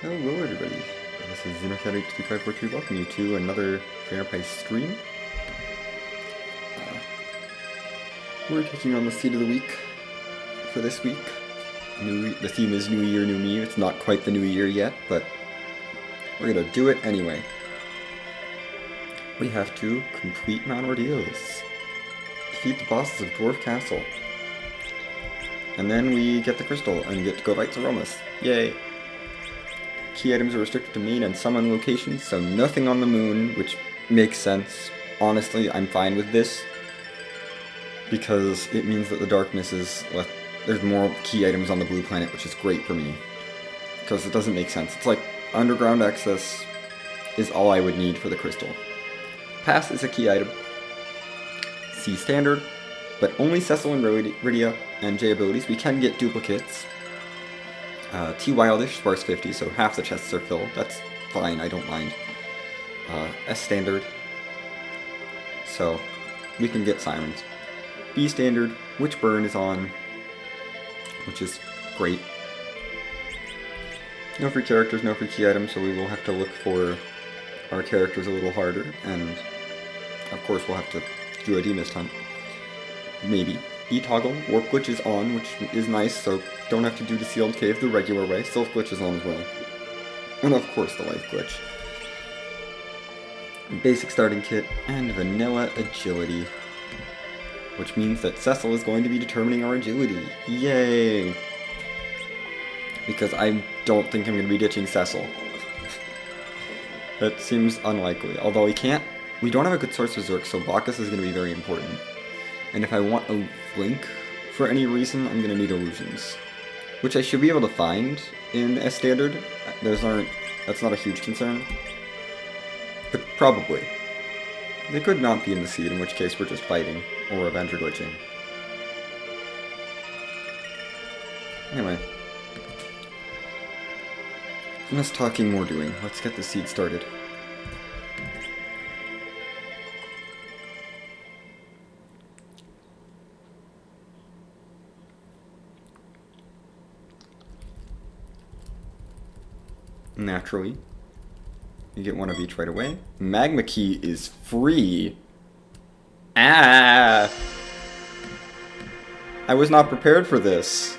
Hello everybody, this is XenoCat83542 welcoming you to another Fairprice stream. We're taking on the seed of the week for this week. The theme is New Year, New Me. It's not quite the new year yet, but we're gonna do it anyway. We have to complete Mount Ordeals, defeat the bosses of Dwarf Castle, and then we get the crystal and get to go fight Zeromus. Yay! Key items are restricted to main and summon locations, so nothing on the moon, which makes sense. Honestly, I'm fine with this, because it means that the darkness is there's more key items on the blue planet, which is great for me, because it doesn't make sense. It's like underground access is all I would need for the crystal. Pass is a key item. C standard, but only Cecil and Rydia and J abilities. We can get duplicates. T Wildish, sparse 50, so half the chests are filled. That's fine, I don't mind. S standard, so we can get sirens. B standard, Witch Burn is on, which is great. No free characters, no free key items, so we will have to look for our characters a little harder, and of course we'll have to do a demist hunt. Maybe. E-toggle, Warp Glitch is on, which is nice, so don't have to do the Sealed Cave the regular way. Sylph Glitch is on as well. And of course the Life Glitch. Basic starting kit, and vanilla agility. Which means that Cecil is going to be determining our agility. Yay! Because I don't think I'm going to be ditching Cecil. That seems unlikely. Although we don't have a good source of Zerk, so Bacchus is going to be very important. And if I want a link for any reason, I'm going to need illusions. Which I should be able to find in S standard. That's not a huge concern. But probably. They could not be in the seed, in which case we're just fighting, or Avenger glitching. Anyway. Less talking, more doing. Let's get the seed started. Naturally. You get one of each right away. Magma Key is free. Ah! I was not prepared for this.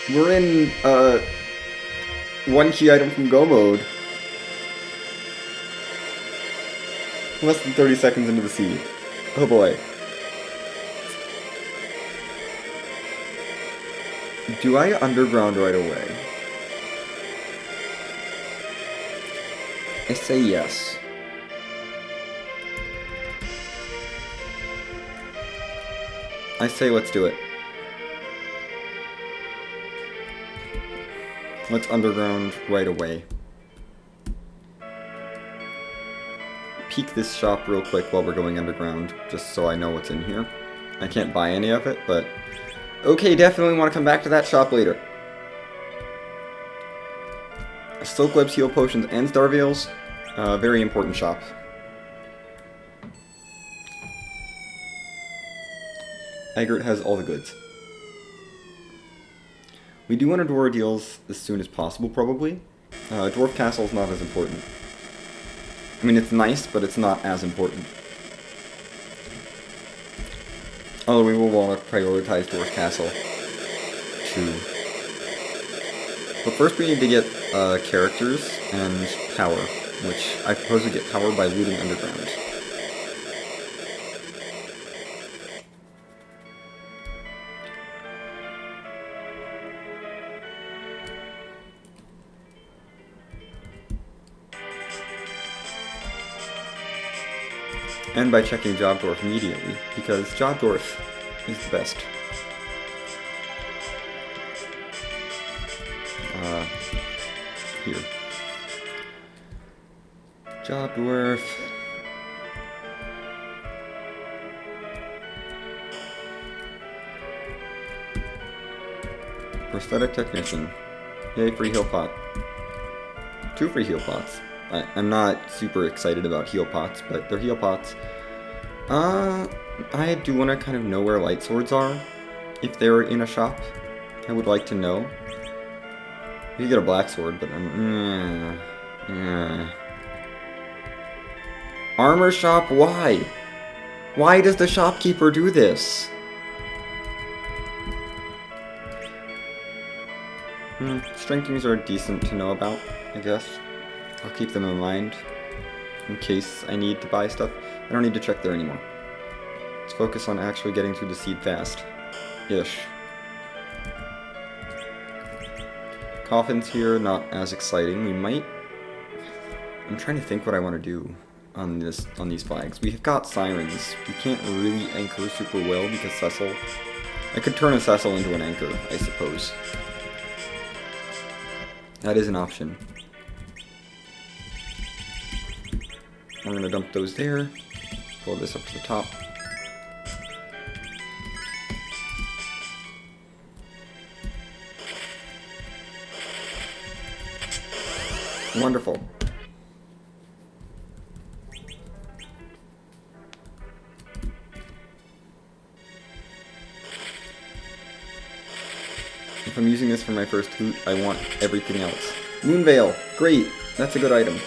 We're in, one key item from Go mode. Less than 30 seconds into the seed. Oh boy. Do I underground right away? I say yes. I say let's do it. Let's underground right away. Peek this shop real quick while we're going underground, just so I know what's in here. I can't buy any of it, but okay, definitely want to come back to that shop later. Soak Webs, Heal Potions, and Star Veils. Very important shop. Eggert has all the goods. We do want to do our deals as soon as possible, probably. Dwarf Castle is not as important. I mean, it's nice, but it's not as important. Although we will want to prioritize Dwarf Castle, too. But first we need to get characters and power, which I propose we get power by looting underground. And by checking Job Dwarf immediately, because Job Dwarf is the best. Here. Job Dwarf. Prosthetic Technician. Yay, free heal pot. 2 free heal pots. I'm not super excited about heal pots, but they're heal pots. I do want to kind of know where light swords are, if they're in a shop. I would like to know. You get a black sword, but Armor shop, why? Why does the shopkeeper do this? Strength things are decent to know about, I guess. I'll keep them in mind in case I need to buy stuff. I don't need to check there anymore. Let's focus on actually getting through the seed fast. Ish. Coffins here, not as exciting. We might... I'm trying to think what I want to do on these flags. We've got sirens. We can't really anchor super well because Cecil... I could turn a Cecil into an anchor, I suppose. That is an option. I'm gonna dump those there. Pull this up to the top. Wonderful. If I'm using this for my first loot, I want everything else. Moonveil! Great! That's a good item.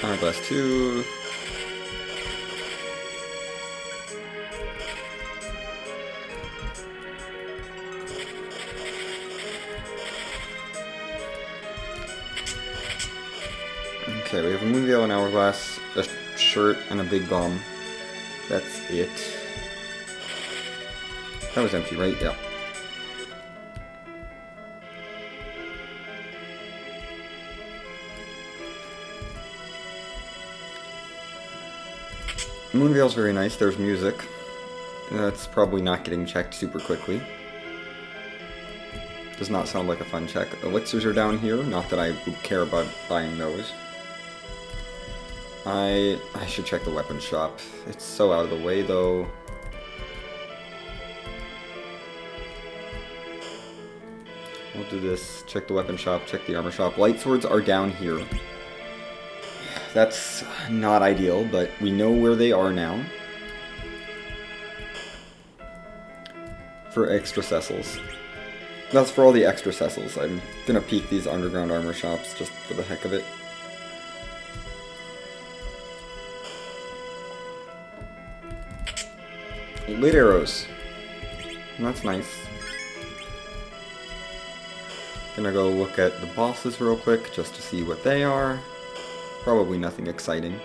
Hourglass 2. Okay, we have a Moonveil, an Hourglass, a shirt, and a big bomb. That's it. That was empty, right? Yeah. Moonveil's very nice. There's music. That's probably not getting checked super quickly. Does not sound like a fun check. Elixirs are down here. Not that I would care about buying those. I should check the weapon shop. It's so out of the way, though. We'll do this. Check the weapon shop, check the armor shop. Light swords are down here. That's not ideal, but we know where they are now. For extra Cecils. That's for all the extra Cecils. I'm gonna peek these underground armor shops just for the heck of it. Lit arrows. That's nice. Gonna go look at the bosses real quick just to see what they are. Probably nothing exciting.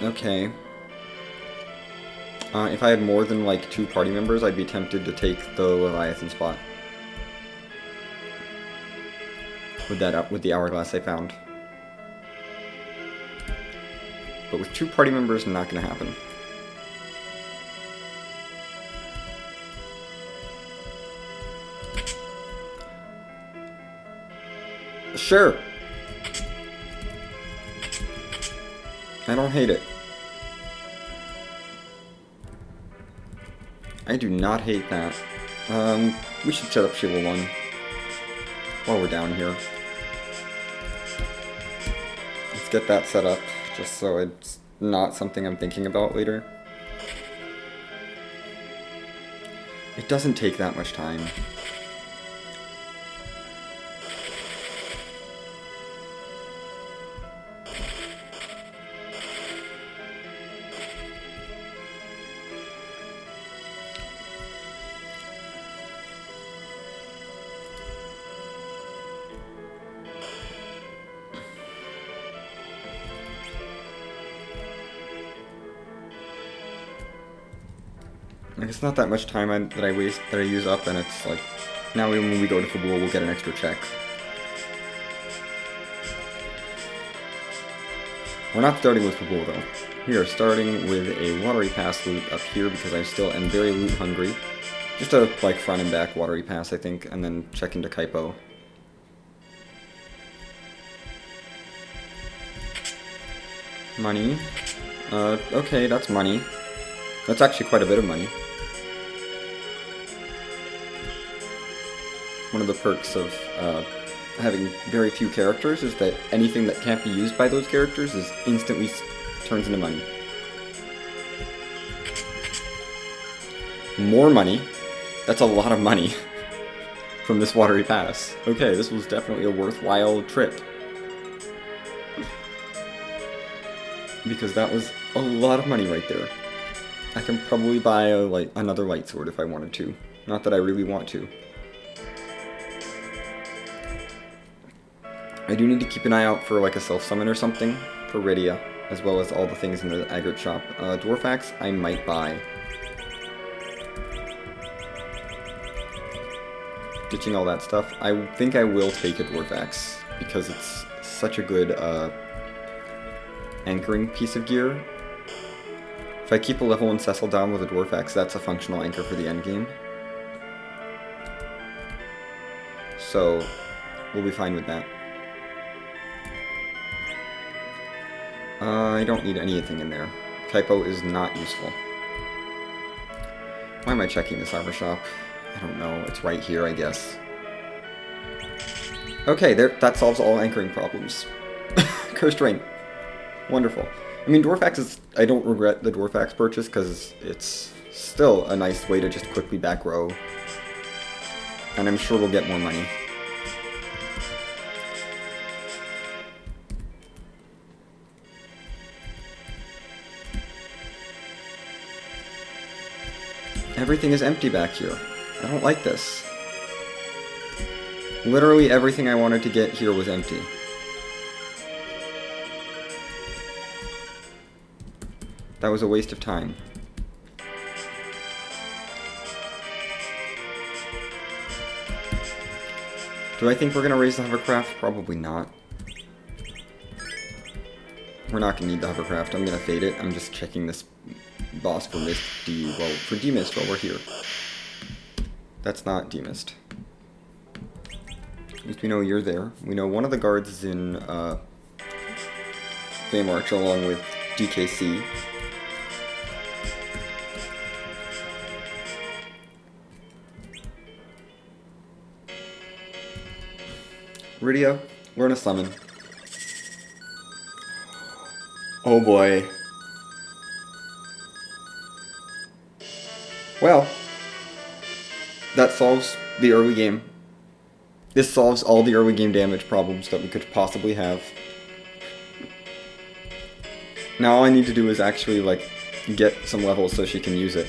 Okay. If I had more than like 2 party members, I'd be tempted to take the Leviathan spot. With the hourglass I found. But with 2 party members, not gonna happen. Sure. I don't hate it. I do not hate that. We should set up Shiva 1 while we're down here. Let's get that set up, just so it's not something I'm thinking about later. It doesn't take that much time. Like, it's not that much time that I use up, and it's like, now when we go to Fabul, we'll get an extra check. We're not starting with Fabul, though. We are starting with a Watery Pass loot up here, because I still am very loot hungry. Just a, like, front and back Watery Pass, I think, and then check into Kaipo. Money. Okay, that's money. That's actually quite a bit of money. one of the perks of having very few characters is that anything that can't be used by those characters is instantly turns into money. More money? That's a lot of money from this watery pass. Okay, this was definitely a worthwhile trip. Because that was a lot of money right there. I can probably buy another light sword if I wanted to. Not that I really want to. I do need to keep an eye out for like a self-summon or something for Rydia, as well as all the things in the Agate shop. Dwarf Axe I might buy. Ditching all that stuff. I think I will take a Dwarf Axe because it's such a good anchoring piece of gear. If I keep a level 1 Cecil down with a Dwarf Axe, that's a functional anchor for the endgame. So, we'll be fine with that. I don't need anything in there. Typo is not useful. Why am I checking this armor shop? I don't know. It's right here, I guess. Okay, that solves all anchoring problems. Cursed Ring. Wonderful. I mean, Dwarf Axe is... I don't regret the Dwarf Axe purchase, because it's still a nice way to just quickly back row. And I'm sure we'll get more money. Everything is empty back here. I don't like this. Literally everything I wanted to get here was empty. That was a waste of time. Do I think we're gonna raise the hovercraft? Probably not. We're not gonna need the hovercraft. I'm gonna fade it. I'm just checking this boss for for Demist while we're here. That's not Demist. At least we know you're there. We know one of the guards is in Feymarch along with DKC. Rydia, learn a summon. Oh boy. Well, that solves the early game. This solves all the early game damage problems that we could possibly have. Now all I need to do is actually, like, get some levels so she can use it.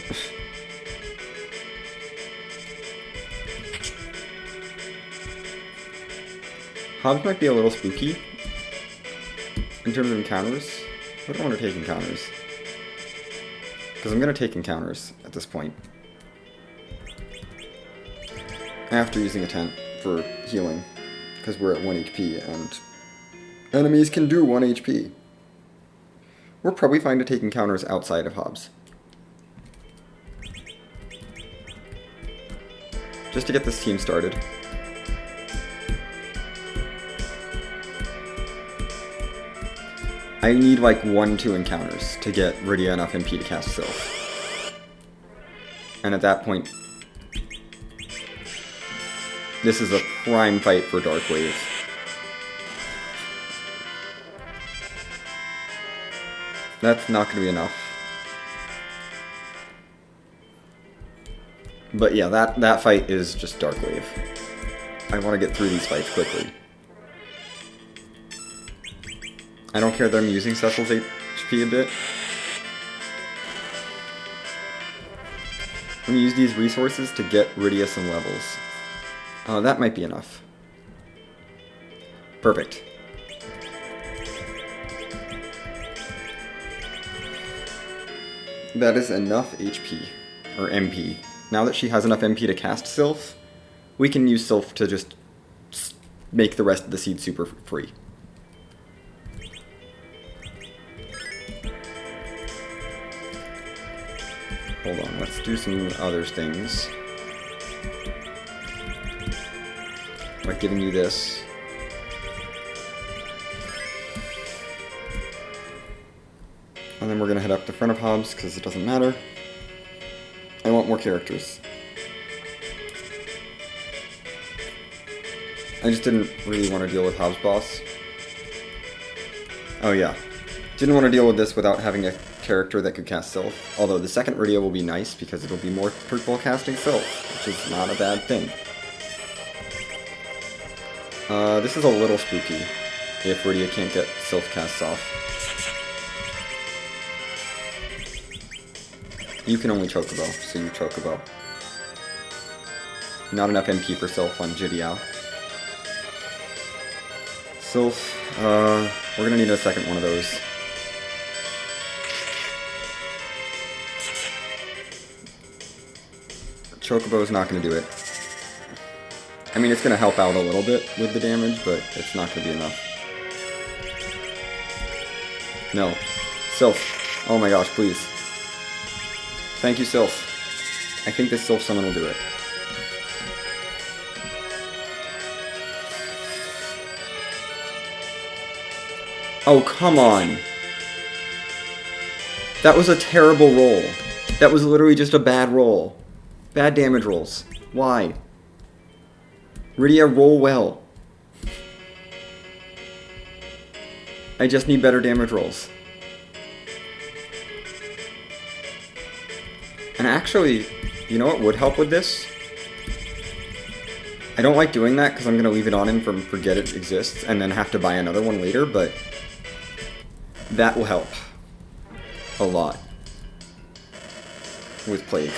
Hobbs might be a little spooky in terms of encounters. I don't want to take encounters. Because I'm going to take encounters at this point. After using a tent for healing. Because we're at 1 HP and enemies can do 1 HP. We're probably fine to take encounters outside of Hobbs. Just to get this team started. I need like 1-2 encounters to get Rydia enough MP to cast Sylph. And at that point, this is a prime fight for Dark Wave. That's not going to be enough. But yeah, that fight is just Dark Wave. I want to get through these fights quickly. I don't care that I'm using Cecil's HP a bit. I'm going to use these resources to get Rydia some levels. That might be enough. Perfect. That is enough HP, or MP. Now that she has enough MP to cast Sylph, we can use Sylph to just make the rest of the seed super free. Hold on, let's do some other things. Like giving you this. And then we're going to head up the front of Hobbs, because it doesn't matter. I want more characters. I just didn't really want to deal with House Boss. Oh yeah. Didn't want to deal with this without having a character that could cast Sylph. Although the second Rydia will be nice because it'll be more purple casting Sylph, which is not a bad thing. This is a little spooky if Rydia can't get Sylph casts off. You can only Chocobo, so you Chocobo. Not enough MP for Sylph on Jidiao. Sylph, we're gonna need a second one of those. Chocobo's not gonna do it. I mean, it's gonna help out a little bit with the damage, but it's not gonna be enough. No. Sylph. Oh my gosh, please. Thank you, Sylph. I think this Sylph summon will do it. Oh, come on. That was a terrible roll. That was literally just a bad roll. Bad damage rolls. Why? Rydia, roll well. I just need better damage rolls. And actually, you know what would help with this? I don't like doing that because I'm going to leave it on him from forget it exists and then have to buy another one later, but that will help a lot with Plague.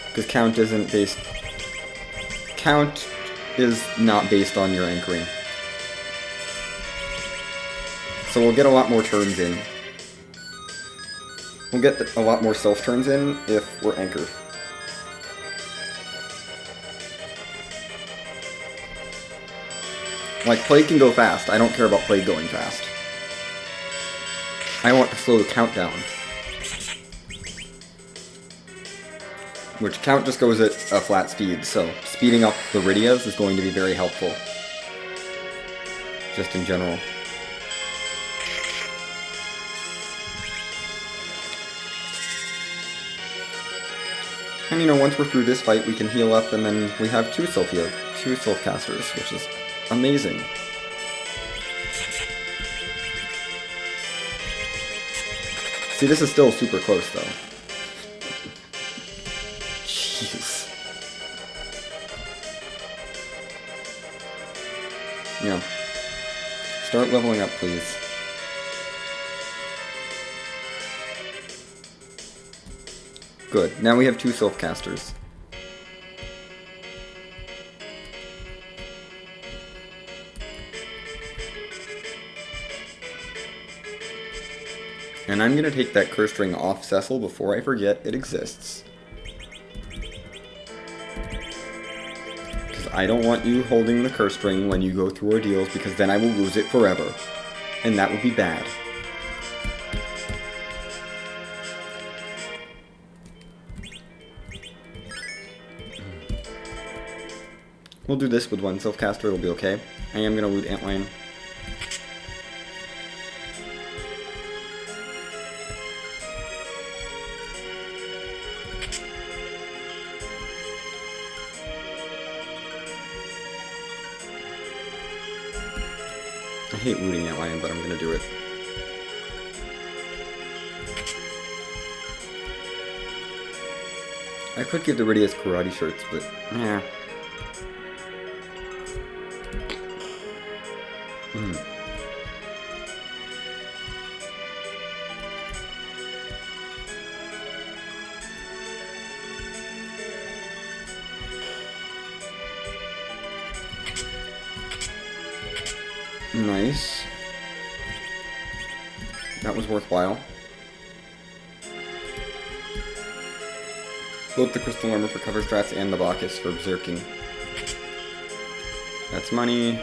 Because Count isn't based... Count is not based on your anchoring. So we'll get a lot more turns in. We'll get a lot more Sylph turns in if we're anchored. Like, Plague can go fast. I don't care about Plague going fast. I want to slow the Count down. Which Count just goes at a flat speed, so speeding up the Rydias is going to be very helpful. Just in general. And you know, once we're through this fight, we can heal up, and then we have two Sylph casters, which is amazing. See, this is still super close, though. Jeez. Yeah. Start leveling up, please. Good. Now we have two Sylph casters. And I'm gonna take that Cursed Ring off Cecil before I forget it exists. Because I don't want you holding the Cursed Ring when you go through ordeals, because then I will lose it forever. And that would be bad. We'll do this with one Sylph caster, it'll be okay. I am gonna loot Antlion. I hate looting Antlion, but I'm gonna do it. I could give the Rydia's karate shirts, but yeah. Nice. That was worthwhile. Both the Crystal Armor for cover strats and the Bacchus for berserking. That's money.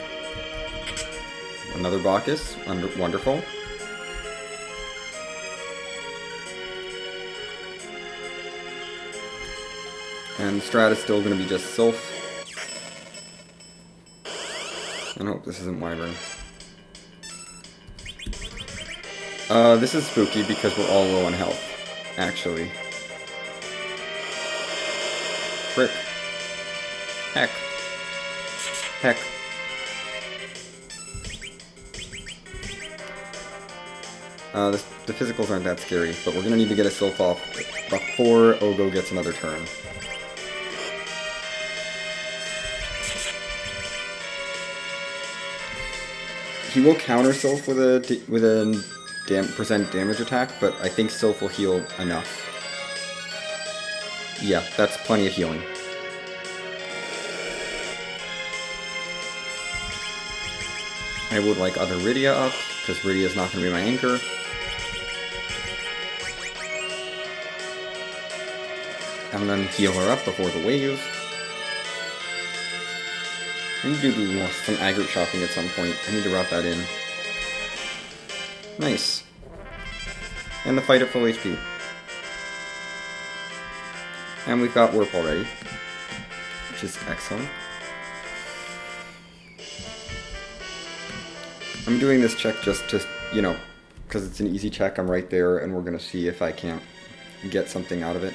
Another Bacchus. Wonderful. And Strat is still going to be just Sylph. I hope this isn't Wyvern. This is spooky because we're all low on health, actually. Frick. Heck. Heck. The physicals aren't that scary, but we're gonna need to get a Sylph off before Ogo gets another turn. He will counter Sylph with a percent damage attack, but I think Sylph will heal enough. Yeah, that's plenty of healing. I would like other Rydia up, because Rydia is not going to be my anchor. And then heal her up before the wave. I need to do some aggregate shopping at some point. I need to route that in. Nice. And the fight at full HP. And we've got Warp already, which is excellent. I'm doing this check just to, you know, because it's an easy check. I'm right there, and we're going to see if I can't get something out of it.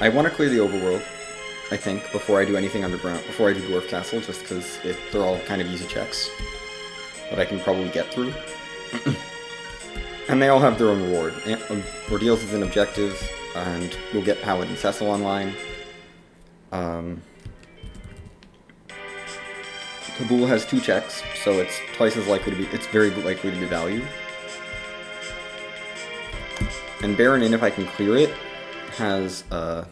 I want to clear the overworld, I think, before I do anything underground, before I do Dwarf Castle, just because they're all kind of easy checks that I can probably get through. And they all have their own reward. Ordeals is an objective, and we'll get Paladin Cecil online. Kabul has 2 checks, so it's twice as likely to be, it's very likely to be value. And Baron Inn, if I can clear it, has, we're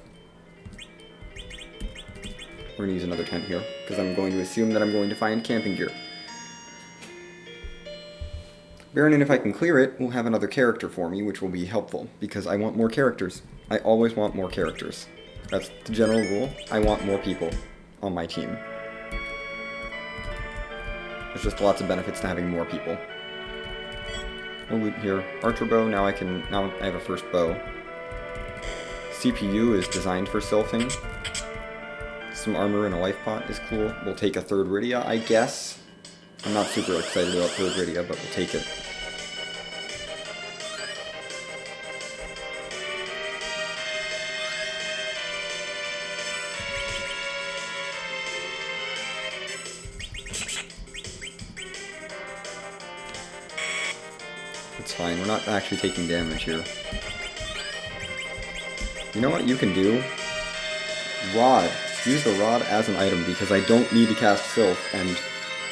going to use another tent here, because I'm going to assume that I'm going to find camping gear. Baron Inn, if I can clear it, will have another character for me, which will be helpful, because I want more characters. I always want more characters. That's the general rule. I want more people on my team. There's just lots of benefits to having more people. We'll loot here. Archer bow, now I have a first bow. CPU is designed for sylphing. Some armor and a life pot is cool. We'll take a third Rydia, I guess. I'm not super excited about third Rydia, but we'll take it. It's fine, we're not actually taking damage here. You know what you can do? Rod. Use the rod as an item, because I don't need to cast Sylph, and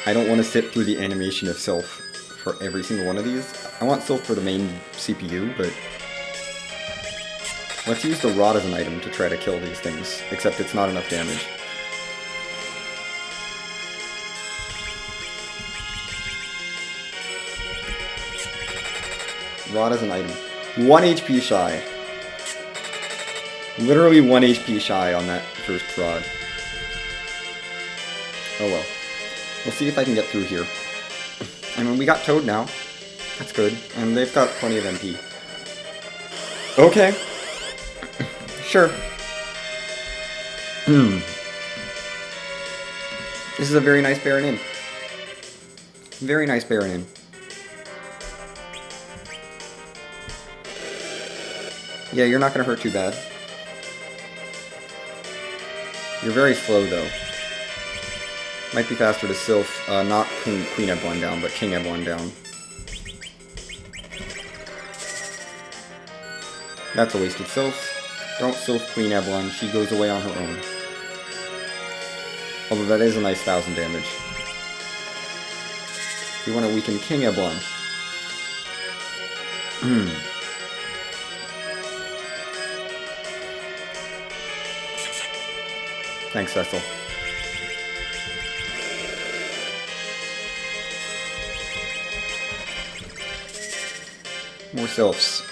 I don't want to sit through the animation of Sylph for every single one of these. I want Sylph for the main CPU, but let's use the rod as an item to try to kill these things, except it's not enough damage. Rod as an item. 1 HP shy. Literally 1 HP shy on that first rod. Oh well. We'll see if I can get through here. I mean, we got Toad now. That's good. And they've got plenty of MP. Okay. Sure. This is a very nice Baron Inn. Very nice Baron Inn. Yeah, you're not going to hurt too bad. You're very slow, though. Might be faster to Sylph, not Queen Eblan down, but King Eblan down. That's a wasted Sylph. Don't Sylph Queen Eblan, she goes away on her own. Although that is a nice 1000 damage. You want to weaken King Eblan. Thanks, Cecil. More Sylphs.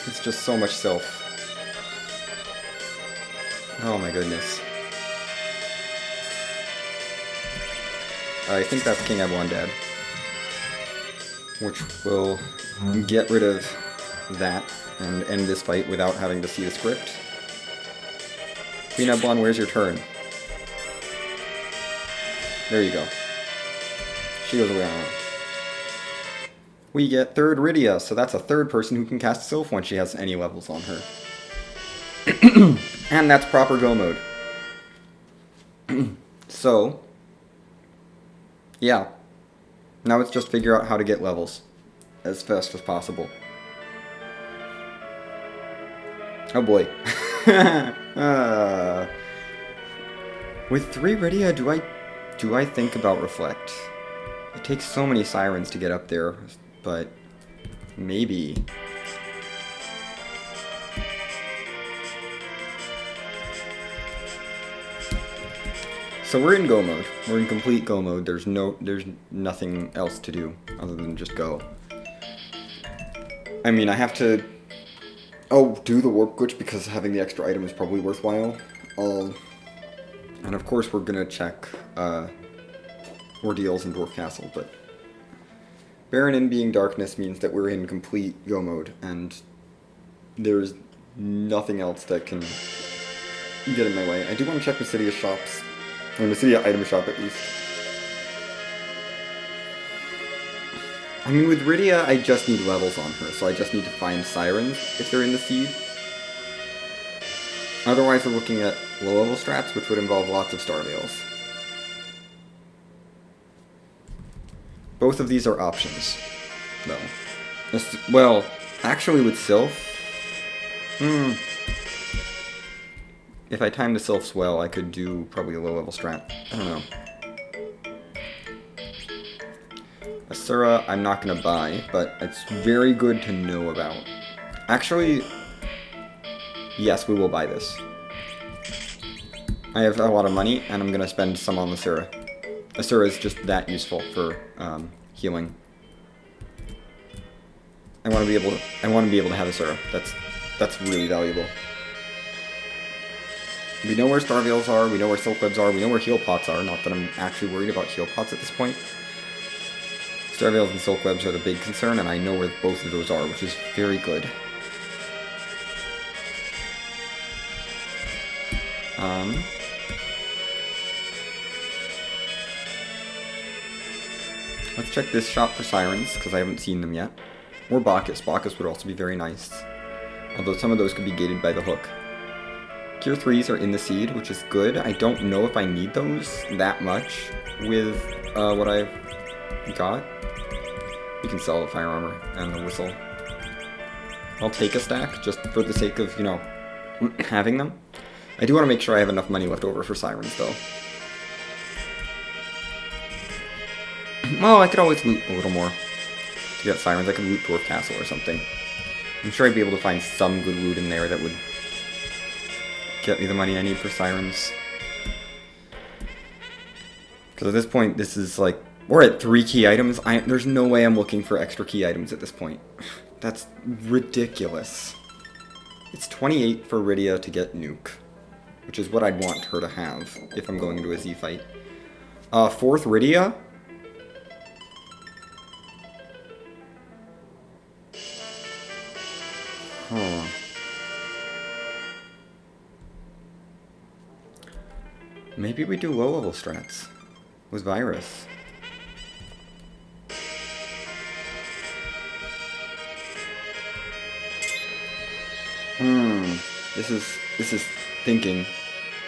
It's just so much Sylph. Oh my goodness. I think that's King Eblan dead. Which will get rid of that and end this fight without having to see the script. Queen Eblan, where's your turn? There you go. She goes away on her own. We get third Rydia, so that's a third person who can cast Sylph when she has any levels on her. And that's proper go mode. So, yeah. Now let's just figure out how to get levels as fast as possible. Oh boy. With 3 Rydia, do I think about Reflect? It takes so many Sirens to get up there, but maybe. So we're in go mode. We're in complete go mode. There's nothing else to do other than just go. I mean, I have to do the warp glitch because having the extra item is probably worthwhile. And of course we're gonna check ordeals in Dwarf Castle, but Baron in being darkness means that we're in complete go mode, and there's nothing else that can get in my way. I do want to check Mysidia shops, or Mysidia item shop at least. I mean, with Rydia, I just need levels on her, so I just need to find Sirens if they're in the seed. Otherwise, we're looking at low-level strats, which would involve lots of Starveils. Both of these are options, though. Well, actually with Sylph... If I time the Sylphs well, I could do probably a low-level strat. I don't know. Asura, I'm not going to buy, but it's very good to know about. Actually, yes, we will buy this. I have a lot of money, and I'm going to spend some on Asura. Asura is just that useful for healing. I want to be able to have Asura. That's really valuable. We know where Starveils are, we know where Silk Webs are, we know where heal pots are, not that I'm actually worried about heal pots at this point. Starveils and Silk Webs are the big concern, and I know where both of those are, which is very good. Let's check this shop for Sirens, because I haven't seen them yet. Or Bacchus. Bacchus would also be very nice. Although some of those could be gated by the hook. Gear 3s are in the seed, which is good. I don't know if I need those that much with what I've got. You can sell the fire armor and the whistle. I'll take a stack, just for the sake of, you know, having them. I do want to make sure I have enough money left over for Sirens, though. Well, I could always loot a little more to get Sirens. I could loot Dwarf Castle or something. I'm sure I'd be able to find some good loot in there that would get me the money I need for Sirens. Because at this point, this is like... We're at 3 key items. There's no way I'm looking for extra key items at this point. That's ridiculous. It's 28 for Rydia to get Nuke, which is what I'd want her to have if I'm going into a Z fight. 4th Rydia? Huh. Maybe we do low-level strats with Virus. This is thinking.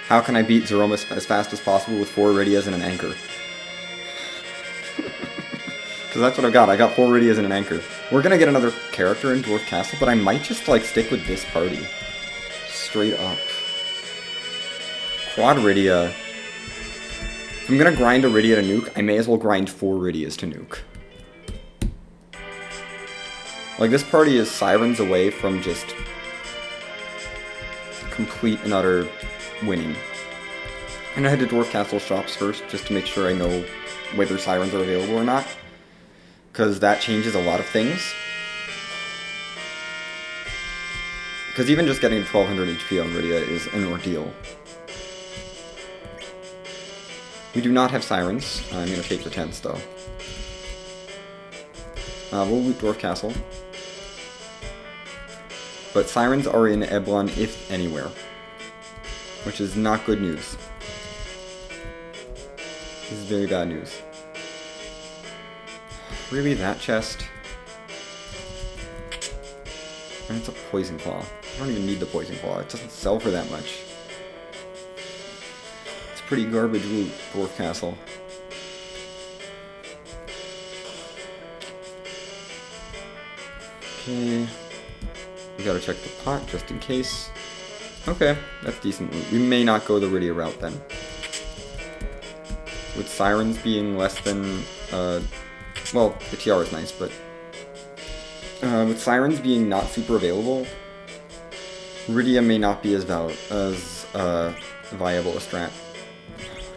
How can I beat Zeromus as fast as possible with 4 Rydias and an anchor? Because that's what I've got. I got 4 Rydias and an anchor. We're gonna get another character in Dwarf Castle, but I might just like stick with this party. Straight up. Quad Rydia. If I'm gonna grind a Rydia to nuke, I may as well grind 4 Rydias to nuke. Like, this party is Sirens away from just complete and utter winning. I'm gonna head to Dwarf Castle shops first, just to make sure I know whether Sirens are available or not. Because that changes a lot of things. Because even just getting 1200 HP on Rydia is an ordeal. We do not have Sirens. I'm gonna take the tents though. We'll loot Dwarf Castle. But Sirens are in Eblon, if anywhere. Which is not good news. This is very bad news. Really, that chest? And it's a Poison Claw. I don't even need the Poison Claw. It doesn't sell for that much. It's pretty garbage loot, Dwarf Castle. Okay. We gotta check the pot just in case. Okay, that's decent loot. We may not go the Rydia route then. With Sirens being less than, well, the TR is nice, but with Sirens being not super available, Rydia may not be as viable a strat.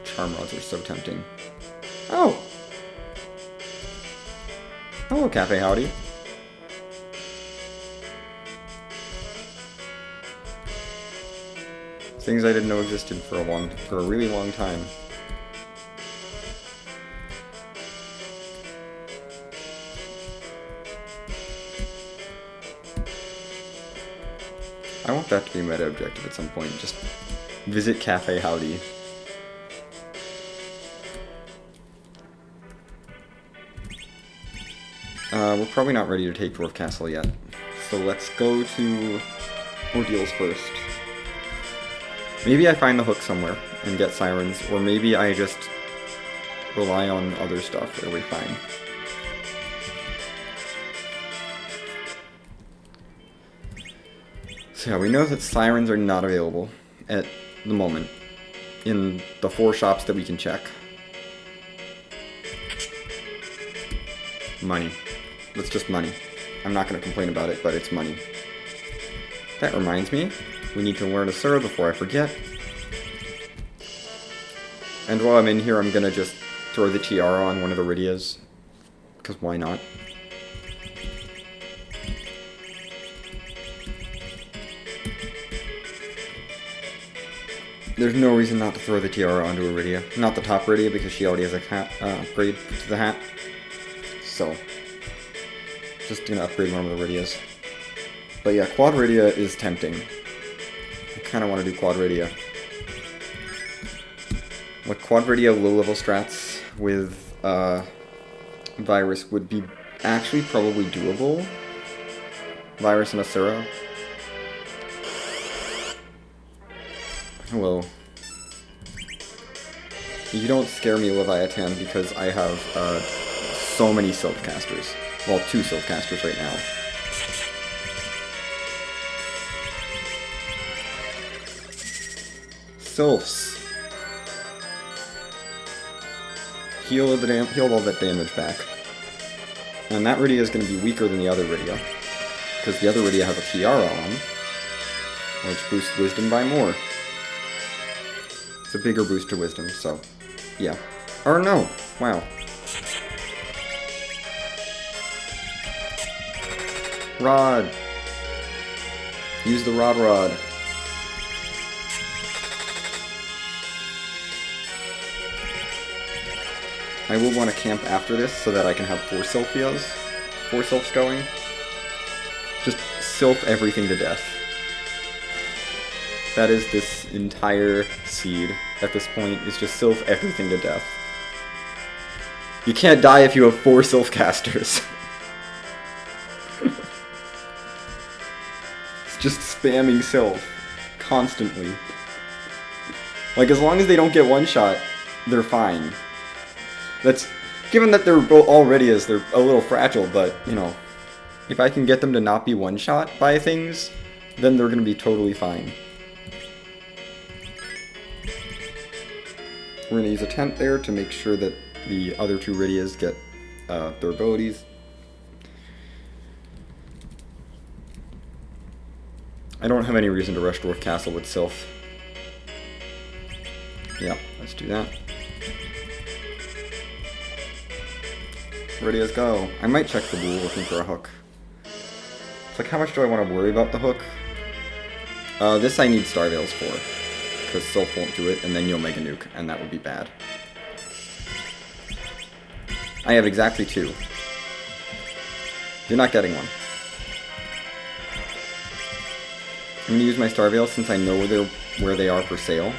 Charm Rods are so tempting. Oh! Hello, Cafe Howdy. Things I didn't know existed for a really long time. I want that to be a meta objective at some point. Just visit Cafe Howdy. We're probably not ready to take Dwarf Castle yet. So let's go to Ordeals first. Maybe I find the hook somewhere and get Sirens, or maybe I just rely on other stuff. It'll be fine. So yeah, we know that Sirens are not available at the moment in the 4 shops that we can check. Money. It's just money. I'm not going to complain about it, but it's money. That reminds me, we need to learn Asura before I forget. And while I'm in here, I'm going to just throw the Tiara on one of the Rydias. Because why not? There's no reason not to throw the Tiara onto a Rydia. Not the top Rydia, because she already has a hat, upgrade to the hat. So, just gonna upgrade one of the Rydias. But yeah, Quad Rydia is tempting. I kinda wanna do Quad Rydia. Like, Quad Rydia low-level strats with, Virus would be actually probably doable. Virus and Asura. Hello. You don't scare me, Leviathan, because I have, so many Sylph casters. Well, 2 Sylph casters right now. Sylphs. Heal all that damage back. And that Rydia is going to be weaker than the other Rydia. Because the other Rydia has a Tiara on. Which boosts Wisdom by more. It's a bigger boost to Wisdom, so... yeah. Or no! Wow. Rod! Use the Rod. I will want to camp after this so that I can have 4 Sylphias. 4 Sylphs going. Just Sylph everything to death. That is this entire seed at this point, is just Sylph everything to death. You can't die if you have 4 Sylph casters. It's just spamming Sylph. Constantly. Like, as long as they don't get one-shot, they're fine. That's... given that they're already they're a little fragile, but, you know, if I can get them to not be one-shot by things, then they're gonna be totally fine. We're gonna use a tent there to make sure that the other 2 Rydias get their abilities. I don't have any reason to rush Dwarf Castle with Sylph. Yeah, let's do that. Rydias go. I might check the Bull looking for a hook. It's like, how much do I want to worry about the hook? This I need Star Veils for. Because Sylph won't do it, and then you'll Mega Nuke, and that would be bad. I have exactly 2. You're not getting one. I'm going to use my Star Veils since I know where they are for sale.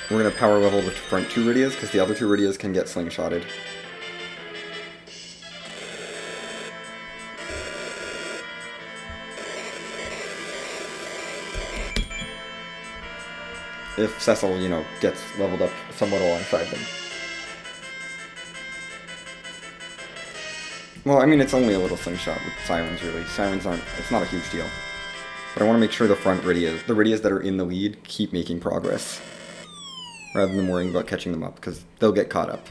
We're going to power level the front 2 Rydias, because the other 2 Rydias can get slingshotted. if Cecil, you know, gets leveled up somewhat alongside them. Well, I mean, it's only a little slingshot with Sirens, really. Sirens aren't, it's not a huge deal. But I want to make sure the front Rydias, the Rydias that are in the lead, keep making progress. Rather than worrying about catching them up, because they'll get caught up.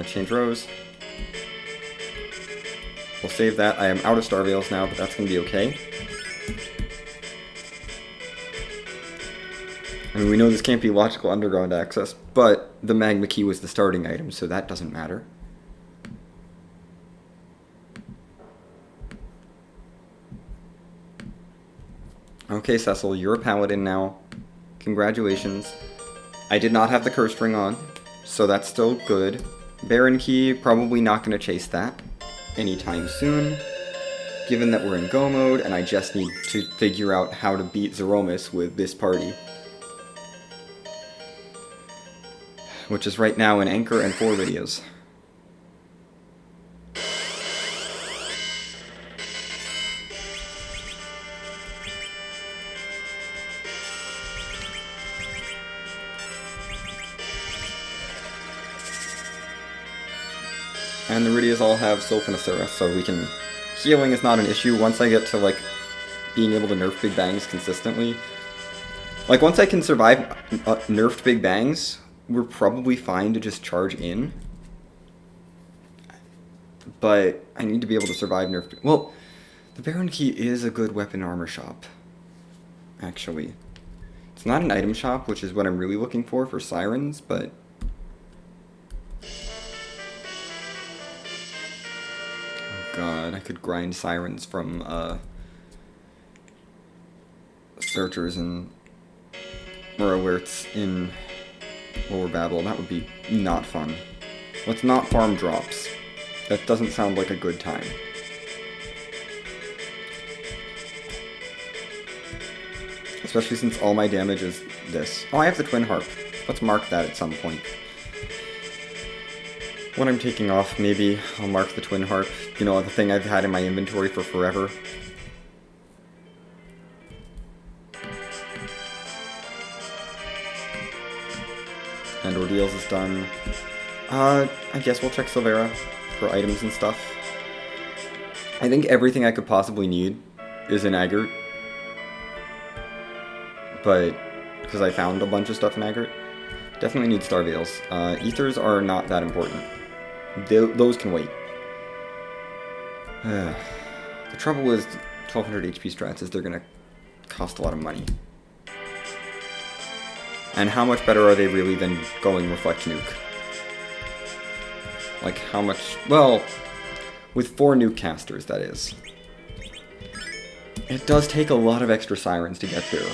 Change rows. We'll save that. I am out of Star Veils now, but that's going to be okay. I mean, we know this can't be logical underground access, but the Magma Key was the starting item, so that doesn't matter. Okay, Cecil, you're a paladin now. Congratulations. I did not have the curse ring on, so that's still good. Baron Key, probably not going to chase that anytime soon, given that we're in Go mode, and I just need to figure out how to beat Zeromus with this party. Which is right now an Anchor and 4 Rydias. And the Rydias all have Sylphanasura, so we can... Healing is not an issue once I get to, like, being able to nerf Big Bangs consistently. Like, once I can survive nerfed Big Bangs, we're probably fine to just charge in. But I need to be able to survive nerfed... Well, the Baron Key is a good weapon armor shop, actually. It's not an item shop, which is what I'm really looking for Sirens, but... God, I could grind Sirens from, Searchers and... or where it's in Lower Babel. That would be not fun. Let's not farm drops. That doesn't sound like a good time. Especially since all my damage is this. Oh, I have the Twin Harp. Let's mark that at some point. When I'm taking off, maybe I'll mark the Twin Harp. You know, the thing I've had in my inventory for forever. And Ordeals is done. I guess we'll check Silvera for items and stuff. I think everything I could possibly need is in Agert. But, because I found a bunch of stuff in Agert. Definitely need Star Veils. Ethers are not that important. Those can wait. The trouble with 1200 HP strats is they're going to cost a lot of money. And how much better are they really than going Reflect Nuke? Like, how much... Well, with 4 nuke casters, that is. It does take a lot of extra Sirens to get there.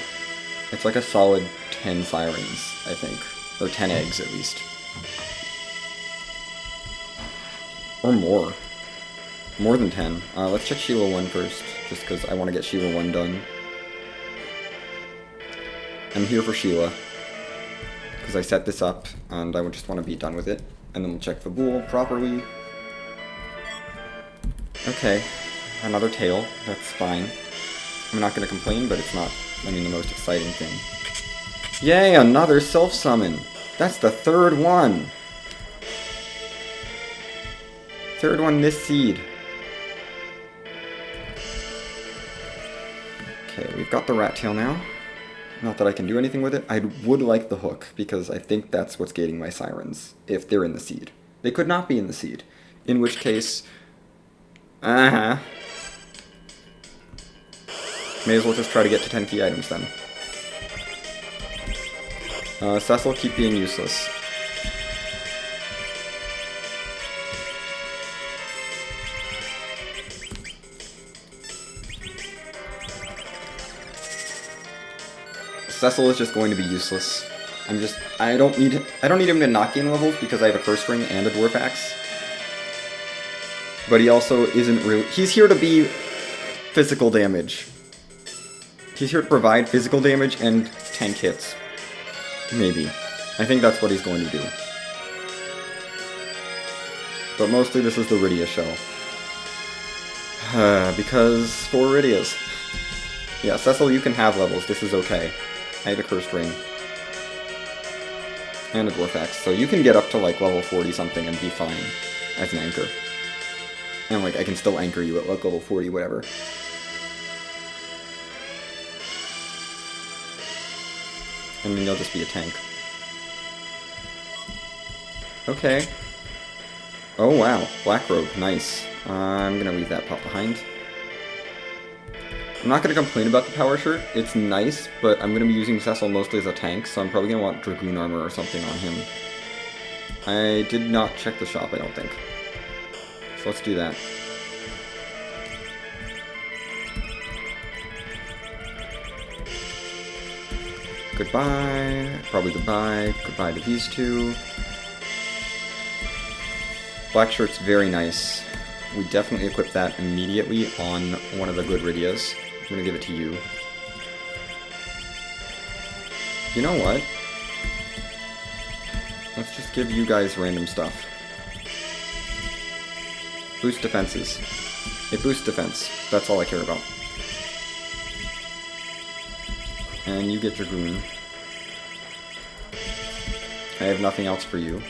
It's like a solid 10 Sirens, I think. Or 10 eggs, at least. Or more. More than 10. Let's check Sheila 1 first, just because I want to get Sheila 1 done. I'm here for Sheila. Because I set this up, and I would just want to be done with it. And then we'll check Fabul properly. Okay. Another tail. That's fine. I'm not going to complain, but it's not, I mean, the most exciting thing. Yay, another self-summon! That's the 3rd one! 3rd one this seed. Okay, we've got the rat tail now. Not that I can do anything with it. I would like the hook, because I think that's what's gating my Sirens, if they're in the seed. They could not be in the seed. In which case... May as well just try to get to 10 key items then. Cecil, keep being useless. Cecil is just going to be useless. I don't need him to not gain levels because I have a Curse Ring and a Dwarf Axe. But he also isn't really... He's here to be physical damage. He's here to provide physical damage and tank hits. Maybe. I think that's what he's going to do. But mostly this is the Rydia show. Because 4 Rydias. Yeah, Cecil, you can have levels. This is okay. I had a Cursed Ring. And a Dwarf Axe. So you can get up to like level 40 something and be fine as an anchor. And like I can still anchor you at like level 40, whatever. And then you'll just be a tank. Okay. Oh wow, Black Robe, nice. I'm gonna leave that pop behind. I'm not gonna complain about the Power Shirt, it's nice, but I'm gonna be using Cecil mostly as a tank, so I'm probably gonna want Dragoon Armor or something on him. I did not check the shop, I don't think. So let's do that. Goodbye, probably goodbye, goodbye to these two. Black Shirt's very nice. We definitely equip that immediately on one of the good Rydias. I'm gonna give it to you. You know what? Let's just give you guys random stuff. Boost defenses. It boosts defense. That's all I care about. And you get Dragoon. I have nothing else for you.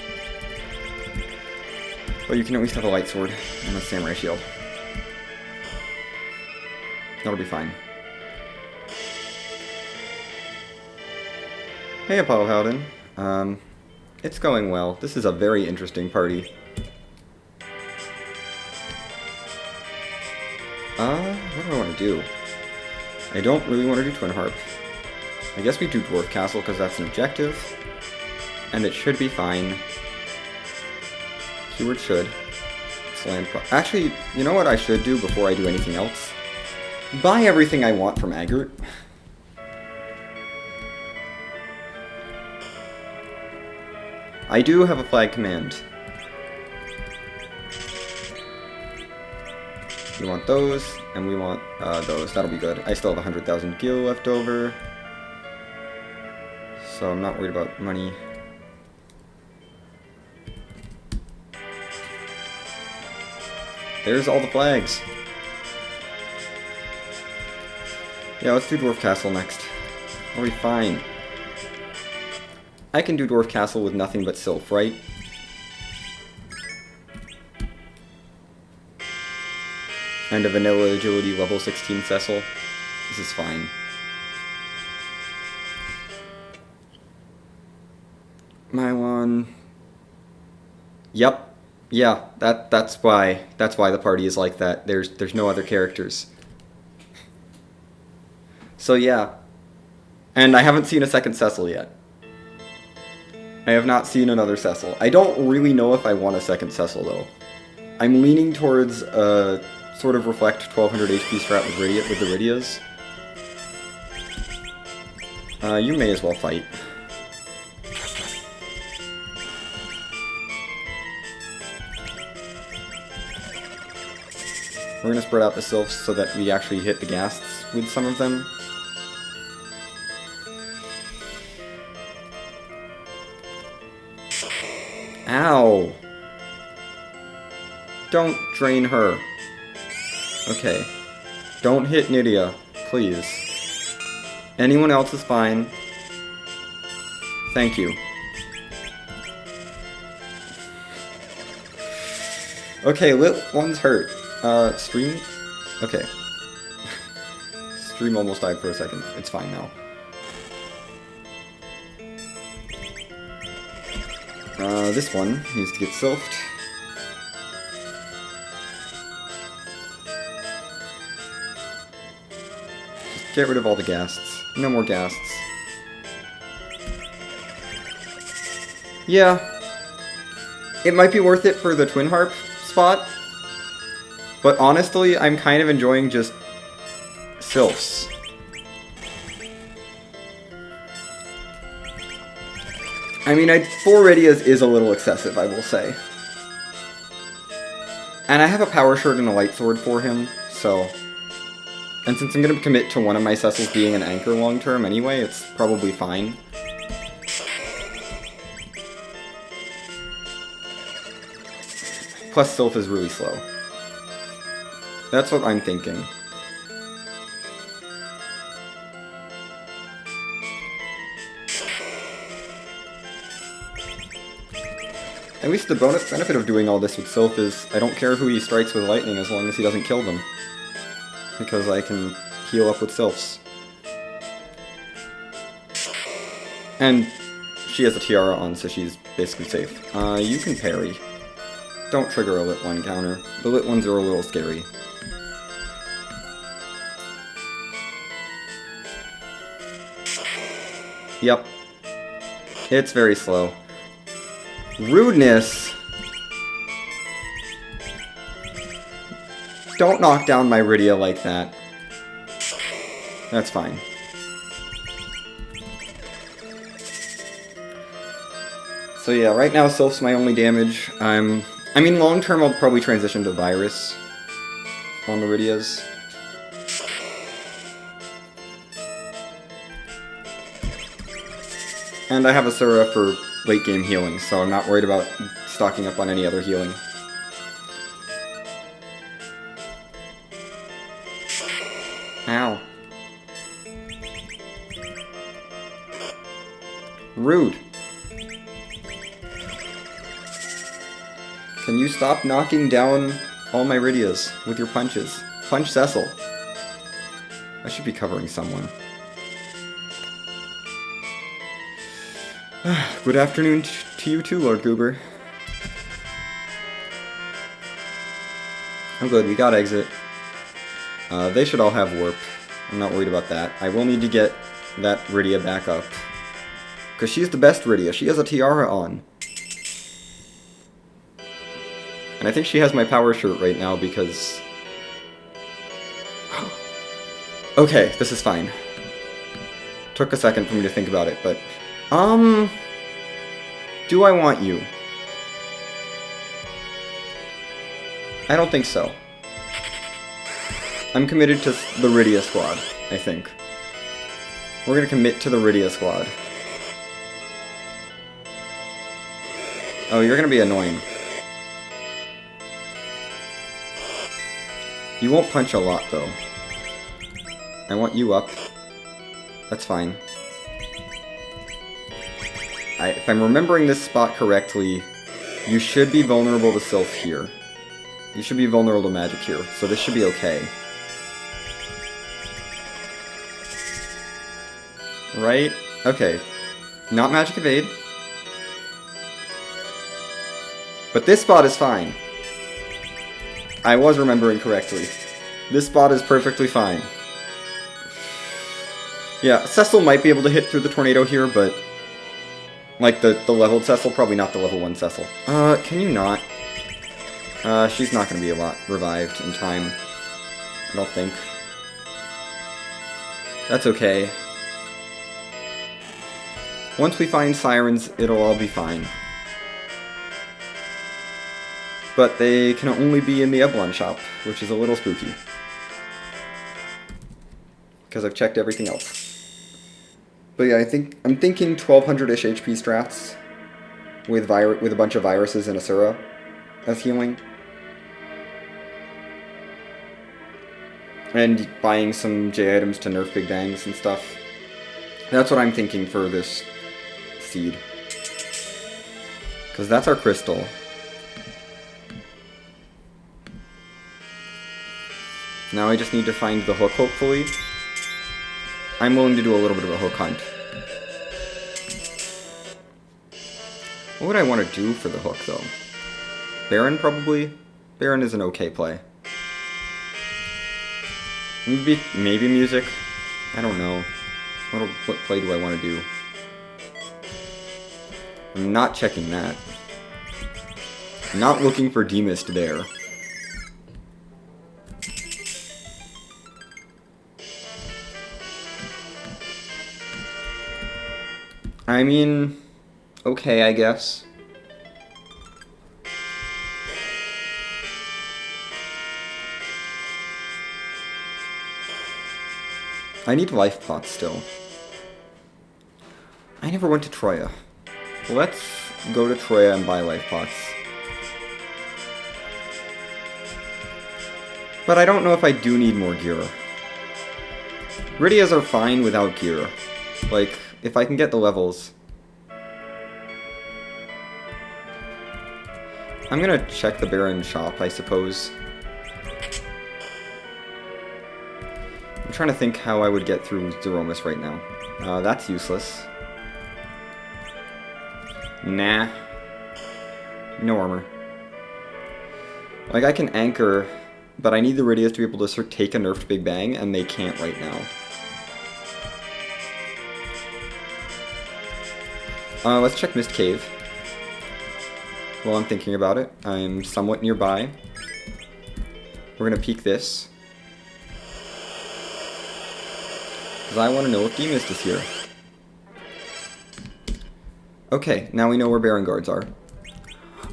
But you can at least have a light sword and a samurai shield. That'll be fine. Hey Apollo Howden. It's going well. This is a very interesting party. What do I want to do? I don't really want to do Twin Harp. I guess we do Dwarf Castle because that's an objective. And it should be fine. Keyword should. It's land actually, you know what I should do before I do anything else? Buy everything I want from Agert. I do have a flag command. We want those, and we want those. That'll be good. I still have 100,000 gil left over. So I'm not worried about money. There's all the flags. Yeah, let's do Dwarf Castle next. I'll be fine. I can do Dwarf Castle with nothing but Sylph, right? And a vanilla agility level 16 Cecil. This is fine. Mylon. Yep. Yeah, that's why the party is like that. There's no other characters. So yeah. And I haven't seen a second Cecil yet. I have not seen another Cecil. I don't really know if I want a second Cecil though. I'm leaning towards a sort of reflect 1200 HP strat with the Rydias. You may as well fight. We're gonna spread out the Sylphs so that we actually hit the Ghasts with some of them. Ow! Don't drain her. Okay. Don't hit Nydia, please. Anyone else is fine. Thank you. Okay, Lit one's hurt. Stream? Okay. Stream almost died for a second. It's fine now. This one needs to get Sylphed. Just get rid of all the Ghasts. No more Ghasts. Yeah. It might be worth it for the Twin Harp spot. But honestly, I'm kind of enjoying just Sylphs. I mean, 4 Rydias is a little excessive, I will say. And I have a Power Shirt and a Light Sword for him, so... And since I'm going to commit to one of my Cecils being an anchor long term anyway, it's probably fine. Plus Sylph is really slow. That's what I'm thinking. At least the bonus benefit of doing all this with Sylph is I don't care who he strikes with lightning as long as he doesn't kill them. Because I can heal up with Sylphs. And she has a tiara on, so she's basically safe. You can parry. Don't trigger a lit one counter. The lit ones are a little scary. Yep. It's very slow. Rudeness! Don't knock down my Rydia like that. That's fine. So yeah, right now Sylph's my only damage. I mean, long term I'll probably transition to Virus on the Rydias. And I have Asura for late game healing, so I'm not worried about stocking up on any other healing. Ow. Rude. Can you stop knocking down all my Rydias with your punches? Punch Cecil. I should be covering someone. Good afternoon to you too, Lord Goober. Oh good, we got exit. They should all have warp. I'm not worried about that. I will need to get that Rydia back up. Because she's the best Rydia. She has a tiara on. And I think she has my power shirt right now because... Okay, this is fine. Took a second for me to think about it, but... Do I want you? I don't think so. I'm committed to the Rydia squad, I think. We're gonna commit to the Rydia squad. Oh, you're gonna be annoying. You won't punch a lot, though. I want you up. That's fine. If I'm remembering this spot correctly, you should be vulnerable to Sylph here. You should be vulnerable to magic here, so this should be okay. Right? Okay. Not magic evade. But this spot is fine. I was remembering correctly. This spot is perfectly fine. Yeah, Cecil might be able to hit through the tornado here, but... Like, the leveled Cecil, probably not the level 1 Cecil. Can you not? She's not gonna be a lot revived in time. I don't think. That's okay. Once we find sirens, it'll all be fine. But they can only be in the Evelyn shop, which is a little spooky. Because I've checked everything else. But yeah, I'm thinking 1200-ish HP strats with a bunch of viruses and Asura as healing. And buying some J items to nerf Big Bangs and stuff. That's what I'm thinking for this seed. Because that's our crystal. Now I just need to find the hook, hopefully. I'm willing to do a little bit of a hook hunt. What would I want to do for the hook, though? Baron, probably? Baron is an okay play. Maybe music? I don't know. What play do I want to do? I'm not checking that. I'm not looking for Demist there. I mean, okay, I guess. I need life pots still. I never went to Troya. Let's go to Troya and buy life pots. But I don't know if I do need more gear. Rydias are fine without gear. Like, if I can get the levels. I'm gonna check the Baron shop, I suppose. I'm trying to think how I would get through Zeromus right now. That's useless. Nah. No armor. Like, I can anchor, but I need the Rydias to be able to take a nerfed Big Bang, and they can't right now. Let's check Mist Cave. While I'm thinking about it, I'm somewhat nearby. We're gonna peek this. Because I want to know if D-Mist is here. Okay, now we know where Baron Guards are.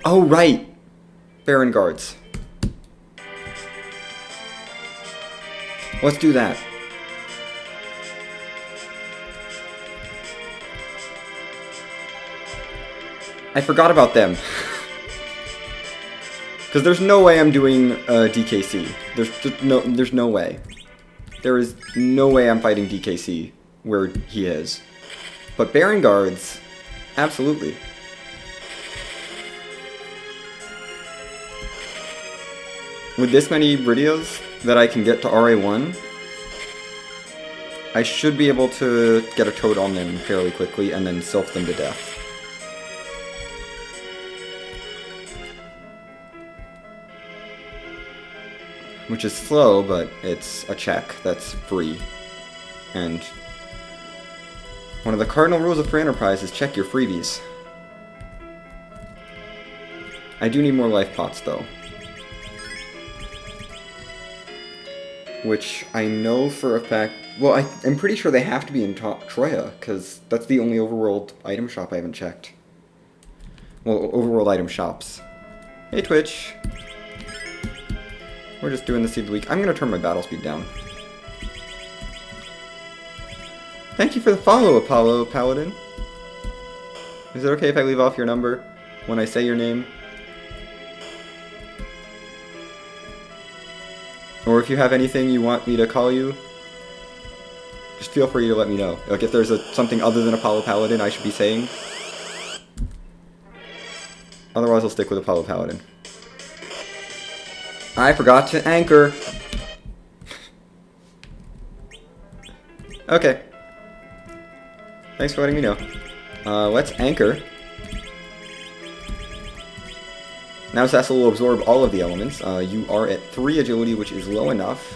Oh, right! Baron Guards. Let's do that. I forgot about them. Because there's no way I'm doing DKC. There's no way. There is no way I'm fighting DKC where he is. But Baron Guards, absolutely. With this many Rydias that I can get to RA1, I should be able to get a Toad on them fairly quickly and then Sylph them to death. Which is slow, but it's a check that's free. And one of the cardinal rules of free enterprise is check your freebies. I do need more life pots, though. Which I know for a fact... Well, I'm pretty sure they have to be in Troya, because that's the only overworld item shop I haven't checked. Well, overworld item shops. Hey, Twitch. We're just doing the Seed of the Week. I'm going to turn my battle speed down. Thank you for the follow, Apollo Paladin. Is it okay if I leave off your number when I say your name? Or if you have anything you want me to call you, just feel free to let me know. Like if there's something other than Apollo Paladin I should be saying. Otherwise I'll stick with Apollo Paladin. I forgot to anchor. Okay. Thanks for letting me know. Let's anchor. Now Cecil will absorb all of the elements. You are at 3 agility, which is low enough.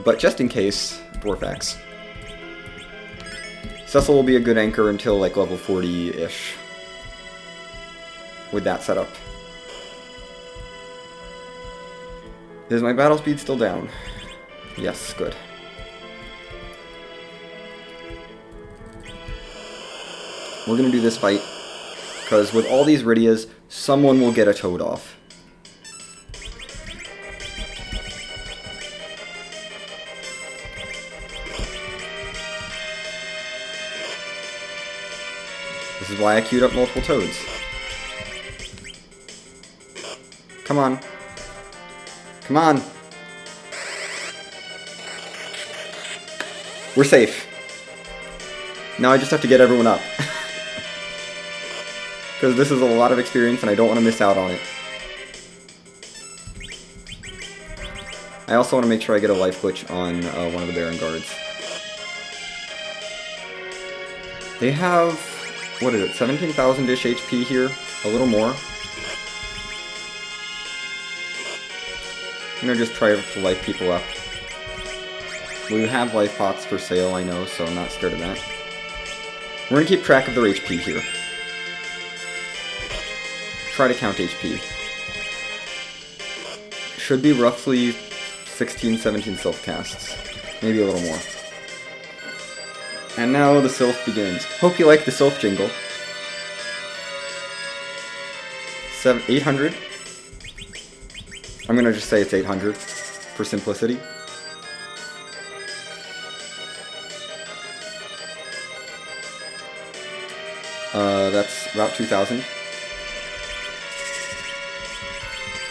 But just in case, Vorfax. Cecil will be a good anchor until like level 40-ish. With that setup. Is my battle speed still down? Yes, good. We're gonna do this fight, because with all these Rydias, someone will get a Toad off. This is why I queued up multiple Toads. Come on. Come on. We're safe. Now I just have to get everyone up. Because this is a lot of experience and I don't want to miss out on it. I also want to make sure I get a life glitch on one of the Baron Guards. They have, what is it, 17,000-ish HP here? A little more. I'm gonna just try to life people up. We have life pots for sale, I know, so I'm not scared of that. We're gonna keep track of their HP here. Try to count HP. Should be roughly 16, 17 Sylph casts. Maybe a little more. And now the Sylph begins. Hope you like the Sylph jingle. 800. I'm gonna just say it's 800 for simplicity. That's about 2,000.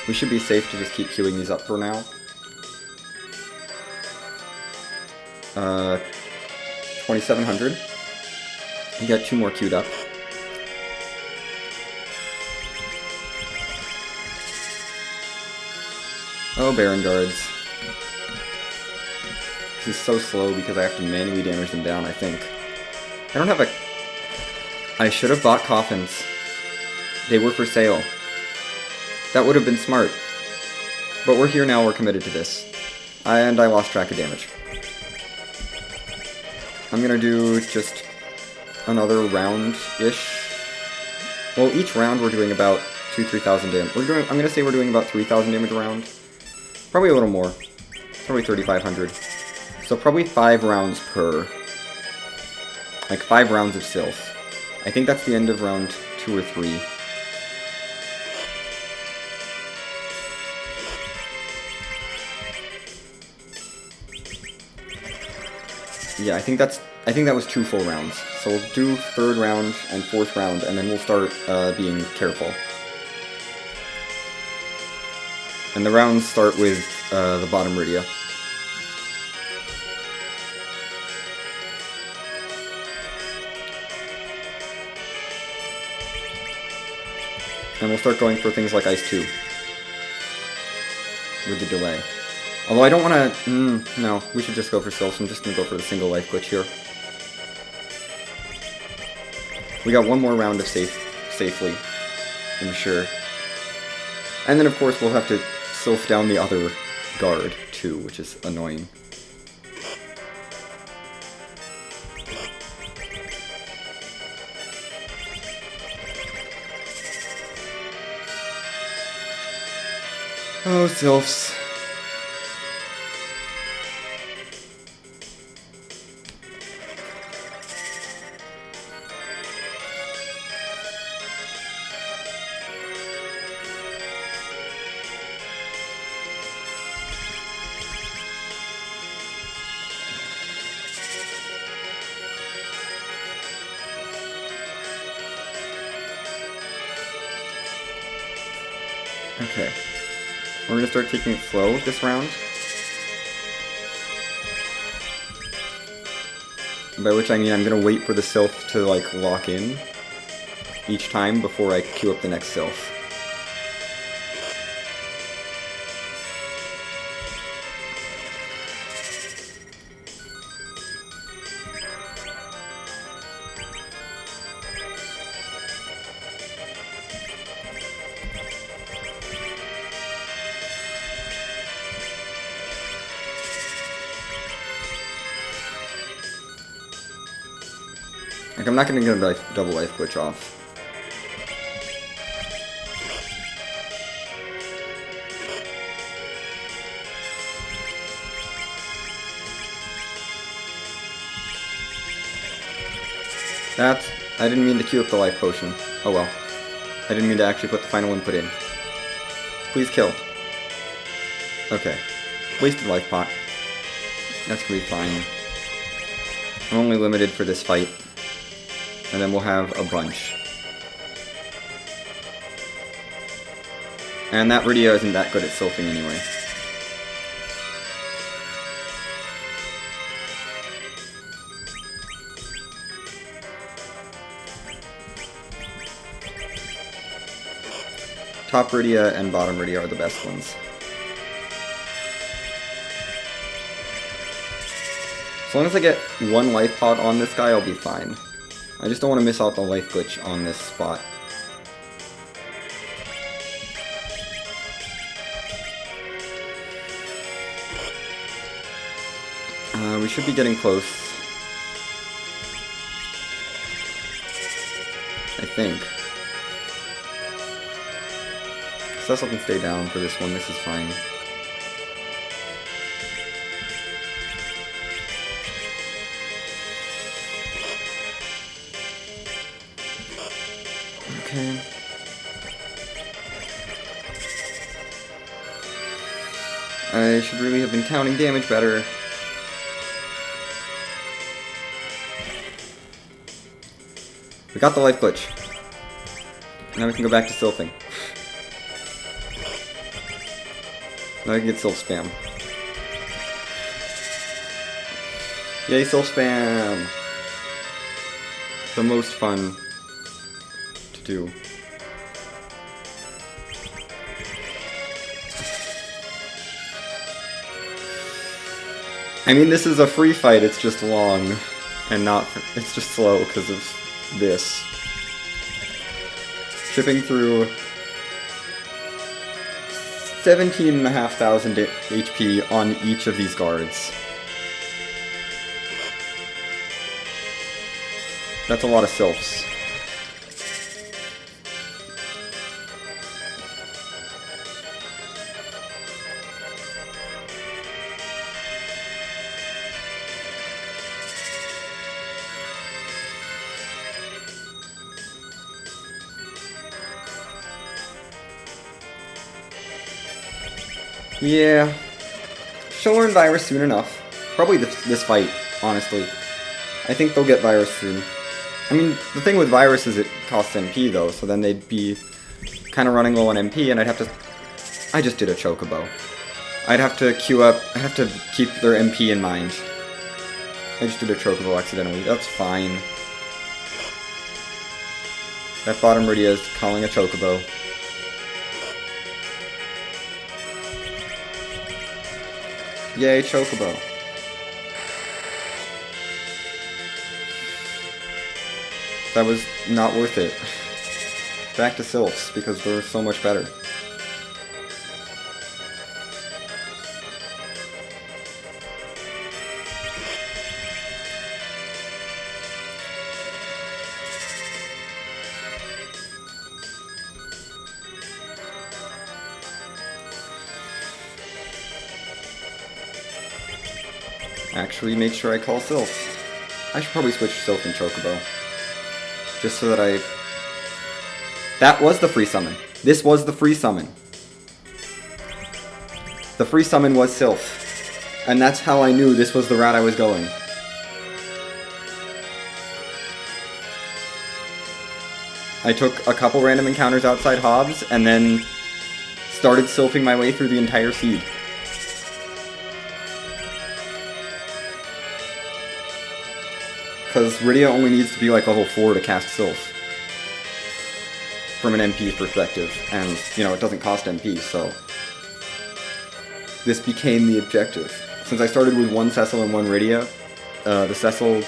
We should be safe to just keep queuing these up for now. 2,700. You got 2 more queued up. Oh, Baron Guards. This is so slow because I have to manually damage them down, I think. I don't have a... I should have bought coffins. They were for sale. That would have been smart. But we're here now, we're committed to this. And I lost track of damage. I'm gonna do just another round-ish. Well, each round we're doing about 2,000-3,000 damage. I'm gonna say we're doing about 3,000 damage a round. Probably a little more. Probably 3,500. So probably 5 rounds per. Like 5 rounds of Sylph. I think that's the end of round 2 or 3. Yeah, I think that was 2 full rounds. So we'll do 3rd round and 4th round, and then we'll start being careful. And the rounds start with the bottom Rydia. And we'll start going for things like Ice 2. With the delay. Although I don't want to... no, we should just go for Sylph, so I'm just going to go for the single life glitch here. We got one more round of safely, I'm sure. And then of course we'll have to Sylph down the other guard too, which is annoying. Oh, Sylphs. Okay. We're going to start taking it slow this round. By which I mean I'm going to wait for the Sylph to, like, lock in each time before I queue up the next Sylph. Like, I'm not going to get a double life glitch off. I didn't mean to queue up the life potion. Oh well. I didn't mean to actually put the final input in. Please kill. Okay. Wasted life pot. That's gonna be fine. I'm only limited for this fight. And then we'll have a bunch. And that Rydia isn't that good at sylphing anyway. Top Rydia and bottom Rydia are the best ones. As long as I get one life pod on this guy, I'll be fine. I just don't want to miss out the life glitch on this spot. We should be getting close. I think. Cecil can stay down for this one, this is fine. Okay. I should really have been counting damage better. We got the life glitch. Now we can go back to sylphing. Now I can get Sylph spam. Yay, Sylph spam! The most fun to do. I mean, this is a free fight, it's just long. And not... it's just slow because of this. Chipping through 17,500 HP on each of these guards. That's a lot of sylphs. Yeah, she'll learn Virus soon enough. Probably this fight, honestly. I think they'll get Virus soon. I mean, the thing with Virus is it costs MP though, so then they'd be kind of running low on MP, and I'd have to... I just did a Chocobo. I'd have to queue up... I'd have to keep their MP in mind. I just did a Chocobo accidentally. That's fine. That bottom Rydia is calling a Chocobo. Yay, Chocobo. That was not worth it. Back to Sylphs, because they're so much better. Actually, make sure I call Sylph. I should probably switch Sylph and Chocobo. Just so that I... That was the free summon. This was the free summon. The free summon was Sylph. And that's how I knew this was the route I was going. I took a couple random encounters outside Hobbs, and then started Sylphing my way through the entire seed. Because Rydia only needs to be like level 4 to cast Sylph. From an MP perspective. And, you know, it doesn't cost MP, so... This became the objective. Since I started with one Cecil and one Rydia, the Cecil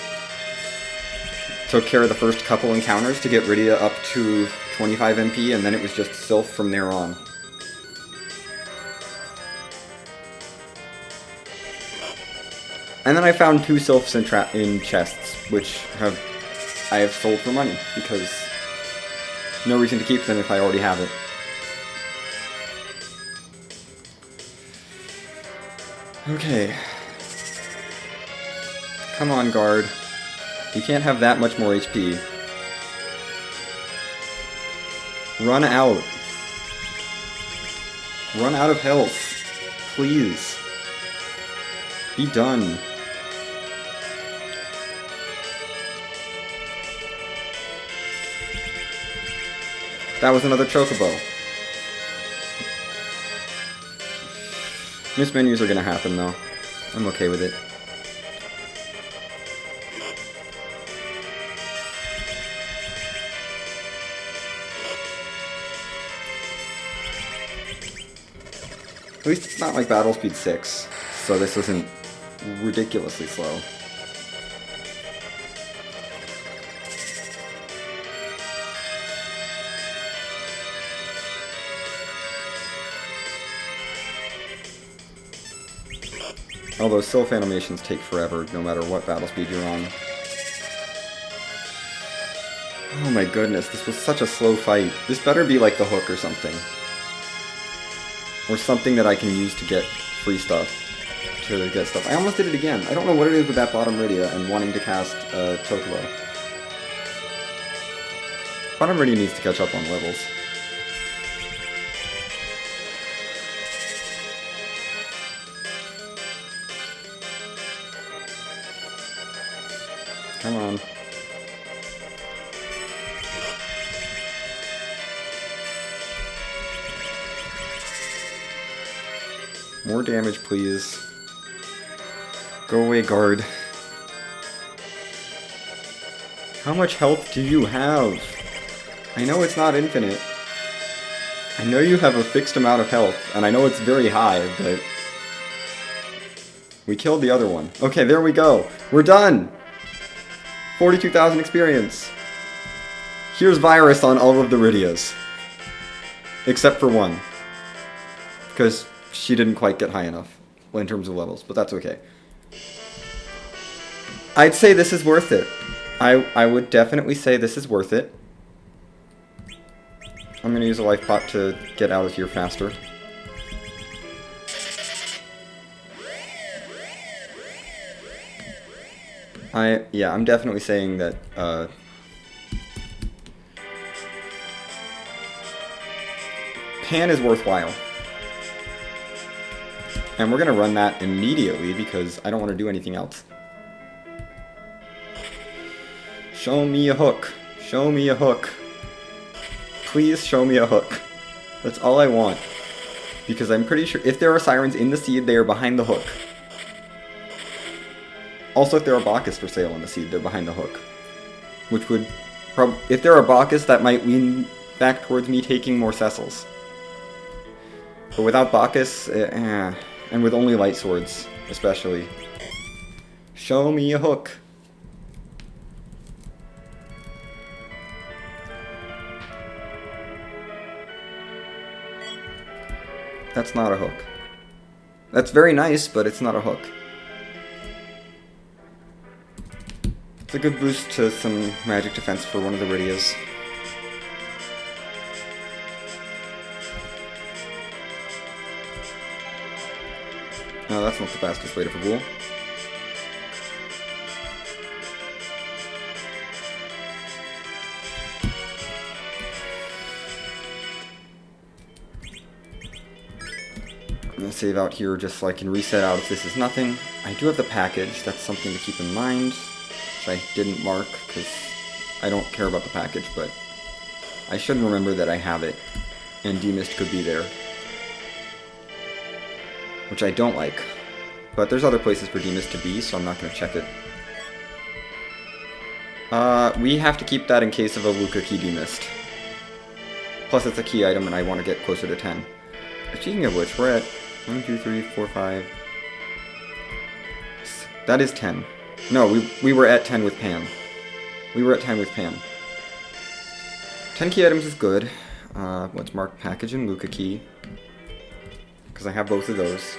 took care of the first couple encounters to get Rydia up to 25 MP, and then it was just Sylph from there on. And then I found 2 Sylphs in chests, which I have sold for money, because no reason to keep them if I already have it. Okay. Come on, guard. You can't have that much more HP. Run out. Run out of health. Please. Be done. That was another Chocobo. Missed menus are gonna happen though. I'm okay with it. At least it's not like Battle Speed 6, so this isn't ridiculously slow. Although Sylph animations take forever, no matter what battle speed you're on. Oh my goodness, this was such a slow fight. This better be like the hook or something. Or something that I can use to get free stuff. To get stuff. I almost did it again. I don't know what it is with that bottom Rydia and wanting to cast Chocobo. Bottom Rydia needs to catch up on levels. Come on. More damage, please. Go away, guard. How much health do you have? I know it's not infinite. I know you have a fixed amount of health, and I know it's very high, but... We killed the other one. Okay, there we go. We're done! 42,000 experience. Here's Virus on all of the Rydias. Except for one. Because she didn't quite get high enough in terms of levels, but that's okay. I'd say this is worth it. I would definitely say this is worth it. I'm going to use a life pot to get out of here faster. I'm definitely saying that, Pan is worthwhile. And we're going to run that immediately because I don't want to do anything else. Show me a hook. Show me a hook. Please show me a hook. That's all I want. Because I'm pretty sure if there are sirens in the seed, they are behind the hook. Also, if there are Bacchus for sale in the seed, they're behind the hook. Which would if there are Bacchus, that might lean back towards me taking more Cecils. But without Bacchus, and with only light swords, especially. Show me a hook. That's not a hook. That's very nice, but it's not a hook. It's a good boost to some magic defense for one of the Rydias. No, that's not the fastest way to Fagul. I'm going to save out here just so I can reset out if this is nothing. I do have the package, that's something to keep in mind. Which I didn't mark because I don't care about the package, but I should remember that I have it. And Demist could be there. Which I don't like. But there's other places for Demist to be, so I'm not going to check it. We have to keep that in case of a Luca key Demist. Plus it's a key item and I want to get closer to 10. Speaking of which, we're at 1, 2, 3, 4, 5... That is 10. No, we were at 10 with Pan. We were at 10 with Pan. 10 key items is good. Let's mark package and Luca key. Because I have both of those.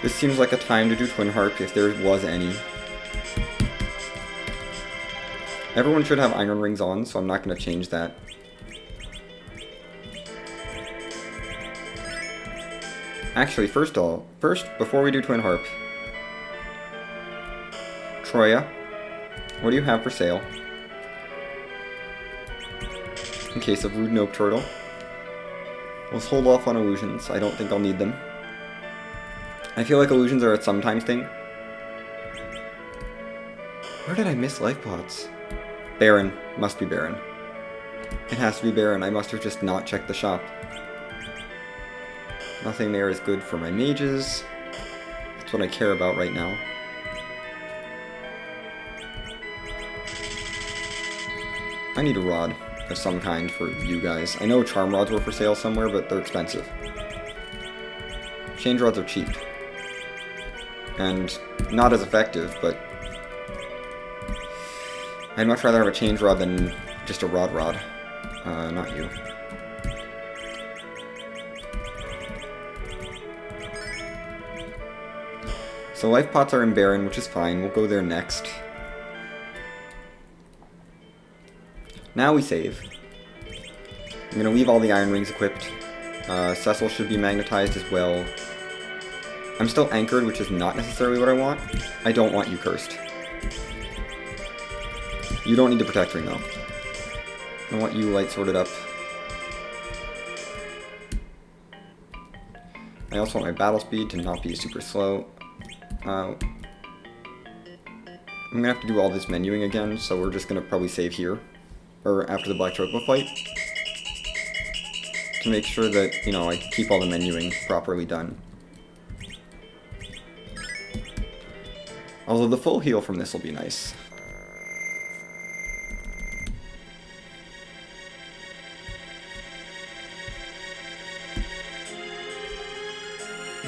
This seems like a time to do Twin Harp if there was any. Everyone should have iron rings on, so I'm not going to change that. Actually, first, before we do Twin Harp, Troya, what do you have for sale? In case of Rude Nope Turtle. Let's hold off on illusions. I don't think I'll need them. I feel like illusions are a sometimes thing. Where did I miss life pots? Baron. Must be Baron. It has to be Baron. I must have just not checked the shop. Nothing there is good for my mages. That's what I care about right now. I need a rod of some kind for you guys. I know charm rods were for sale somewhere, but they're expensive. Change rods are cheap. And not as effective, but I'd much rather have a change rod than just a rod. Not you. So life pots are in Baron, which is fine. We'll go there next. Now we save. I'm going to leave all the iron rings equipped. Cecil should be magnetized as well. I'm still anchored, which is not necessarily what I want. I don't want you cursed. You don't need the protect ring though. I want you light sorted up. I also want my battle speed to not be super slow. I'm going to have to do all this menuing again, so we're just going to probably save here. Or after the Black Chocobo fight. To make sure that, you know, I keep all the menuing properly done. Although the full heal from this will be nice.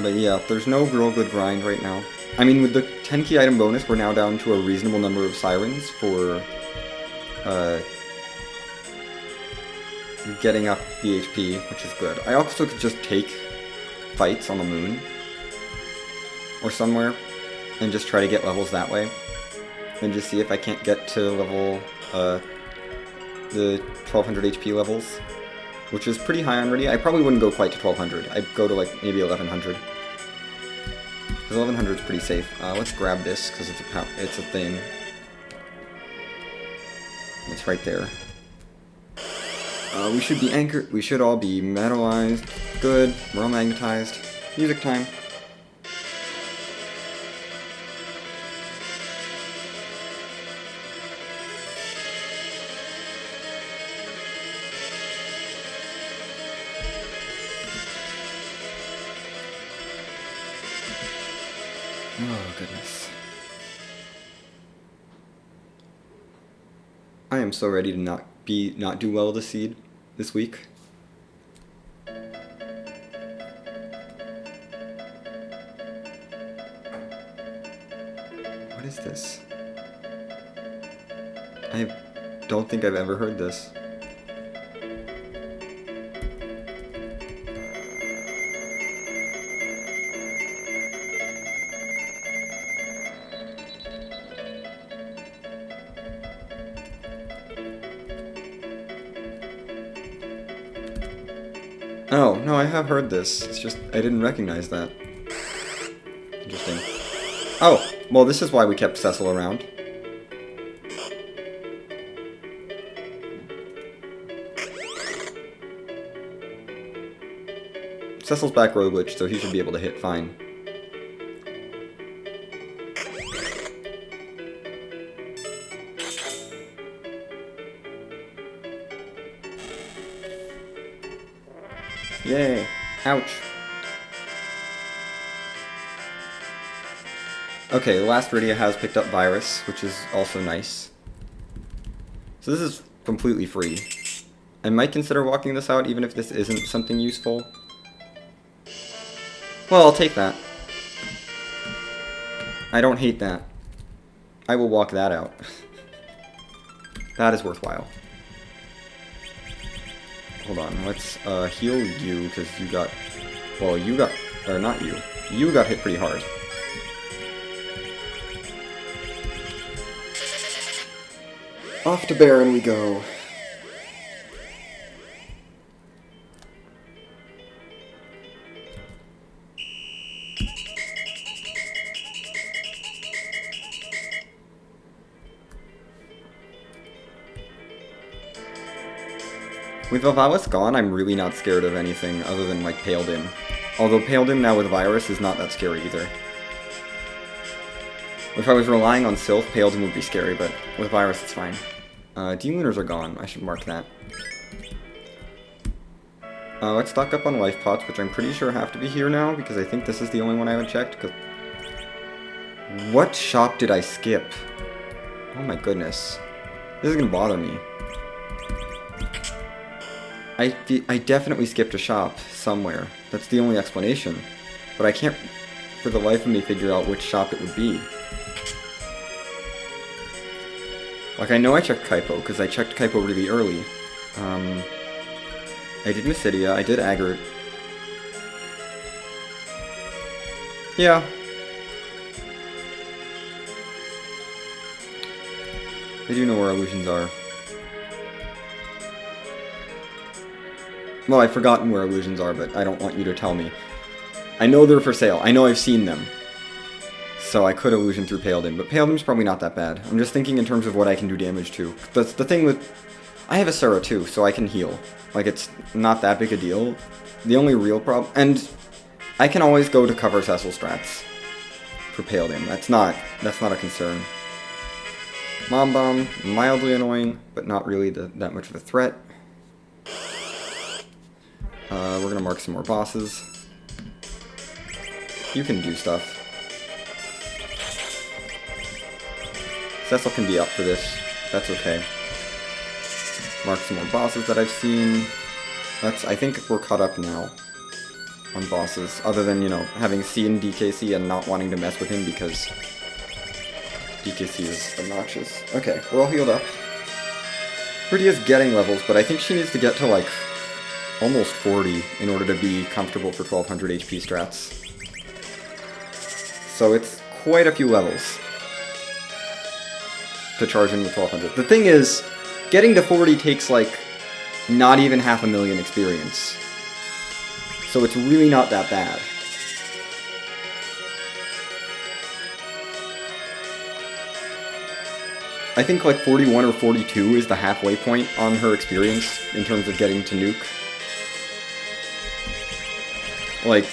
But yeah, there's no real good grind right now. I mean, with the 10 key item bonus, we're now down to a reasonable number of sirens for getting up the HP, which is good. I also could just take fights on the moon or somewhere and just try to get levels that way. And just see if I can't get to level, the 1200 HP levels, which is pretty high already. I probably wouldn't go quite to 1200. I'd go to like maybe 1100. Because 1100 is pretty safe. Let's grab this because it's a thing. It's right there. We should be anchored. We should all be metalized. Good. We're all magnetized. Music time. Oh, goodness. I am so ready to not do well with the seed this week. What is this? I don't think I've ever heard this. Oh, no, I have heard this. It's just, I didn't recognize that. Interesting. Oh, well, this is why we kept Cecil around. Cecil's back row glitch, so he should be able to hit fine. Yay! Ouch! Okay, the last Rydia has picked up Virus, which is also nice. So this is completely free. I might consider walking this out even if this isn't something useful. Well, I'll take that. I don't hate that. I will walk that out. That is worthwhile. Hold on, let's heal you, because you got... Well, you got... Or not you. You got hit pretty hard. Off to Baron we go. With Vivalis gone, I'm really not scared of anything other than, like, Paladin. Although Paladin now with Virus is not that scary either. If I was relying on Sylph, Paladin would be scary, but with Virus it's fine. Demoners are gone, I should mark that. Let's stock up on life pots, which I'm pretty sure have to be here now, because I think this is the only one I haven't checked. What shop did I skip? Oh my goodness. This is gonna bother me. I definitely skipped a shop somewhere. That's the only explanation. But I can't, for the life of me, figure out which shop it would be. Like, I know I checked Kaipo, because I checked Kaipo really early. I did Mysidia, I did Agert. Yeah. I do know where illusions are. Well, I've forgotten where illusions are, but I don't want you to tell me. I know they're for sale. I know I've seen them. So I could illusion through Paladin, but Paladin's probably not that bad. I'm just thinking in terms of what I can do damage to. That's the thing with... I have a Sera too, so I can heal. Like, it's not that big a deal. The only real problem... And I can always go to cover Cecil strats for Paladin. That's not a concern. Mob Bomb, mildly annoying, but not really that much of a threat. We're gonna mark some more bosses. You can do stuff. Cecil can be up for this. That's okay. Mark some more bosses that I've seen. I think we're caught up now. on bosses, other than, you know, having seen DKC and not wanting to mess with him because DKC is obnoxious. Okay, we're all healed up. Rudy is getting levels, but I think she needs to get to, like, almost 40 in order to be comfortable for 1200 HP strats. So it's quite a few levels to charge in with 1200. The thing is, getting to 40 takes, like, not even 500,000 experience. So it's really not that bad. I think like 41 or 42 is the halfway point on her experience in terms of getting to Nuke. Like,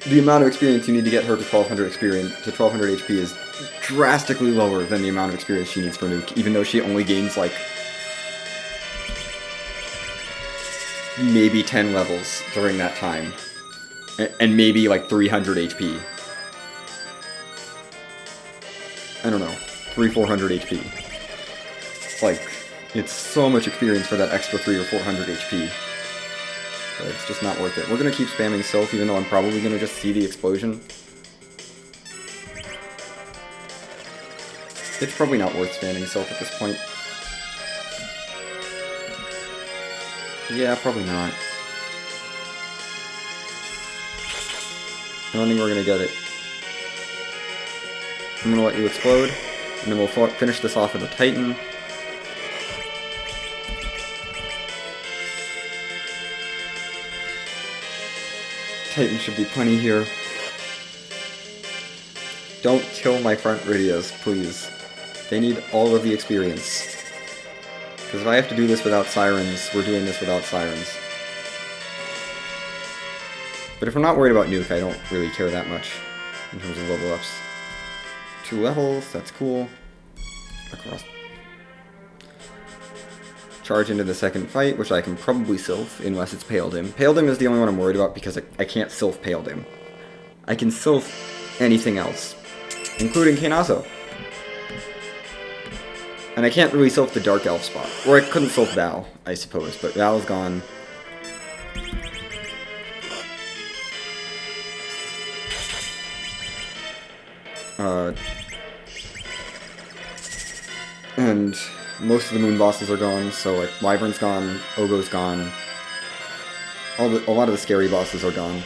the amount of experience you need to get her to 1200 experience, to 1200 HP is drastically lower than the amount of experience she needs for Nuke, even though she only gains like maybe 10 levels during that time. And maybe like 300 HP. I don't know. 300-400 HP. Like, it's so much experience for that extra 300 or 400 HP. But it's just not worth it. We're gonna keep spamming Sylph, even though I'm probably gonna just see the explosion. It's probably not worth spamming Sylph at this point. Yeah, probably not. I don't think we're gonna get it. I'm gonna let you explode, and then we'll finish this off with a Titan. Titan should be plenty here. Don't kill my front radios, please. They need all of the experience. Because if I have to do this without sirens, we're doing this without sirens. But if we're not worried about Nuke, I don't really care that much in terms of level ups. 2 levels, that's cool. Across. Charge into the second fight, which I can probably Sylph, unless it's Pale Dim. Pale Dim is the only one I'm worried about because I can't Sylph Pale Dim. I can Sylph anything else, including Kainazo. And I can't really Sylph the Dark Elf spot. Or I couldn't Sylph Val, I suppose, but Val's gone. And most of the moon bosses are gone, so like Wyvern's gone, Ogo's gone. A lot of the scary bosses are gone.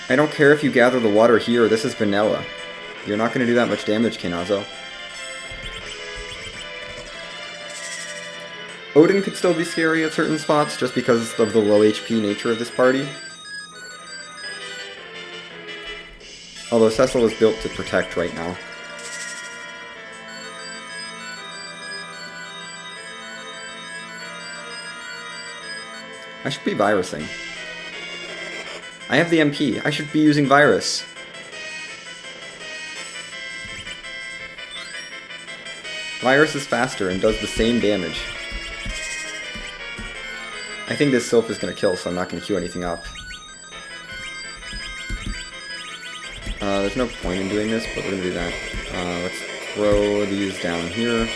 I don't care if you gather the water here, this is vanilla. You're not going to do that much damage, Kainazo. Odin could still be scary at certain spots, just because of the low HP nature of this party. Although Cecil is built to protect right now. I should be virusing. I have the MP. I should be using virus. Virus is faster and does the same damage. I think this Sylph is going to kill, so I'm not going to queue anything up. There's no point in doing this, but we're going to do that. Let's throw these down here.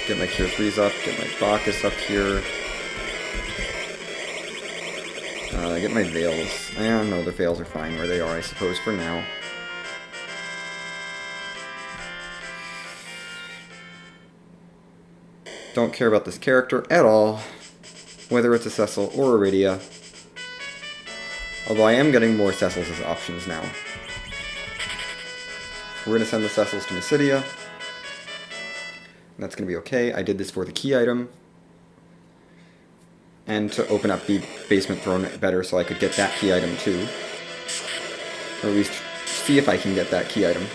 Get my Cure 3s up, get my Bacchus up here. Get my Veils. I don't know, the Veils are fine where they are, I suppose, for now. Don't care about this character at all, whether it's a Cecil or a Rydia. Although I am getting more Cecils as options now. We're going to send the Cecils to Mysidia. That's going to be okay. I did this for the key item. And to open up the basement throne better so I could get that key item too. Or at least see if I can get that key item.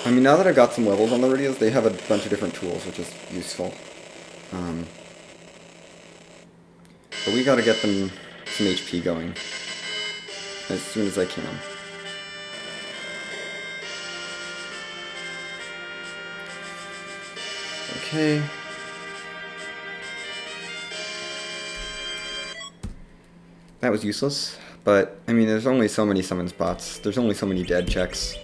I mean, now that I've got some levels on the Rydias, they have a bunch of different tools, which is useful. But we gotta get them some HP going as soon as I can. Okay. That was useless, but, I mean, there's only so many summon spots. There's only so many dead checks.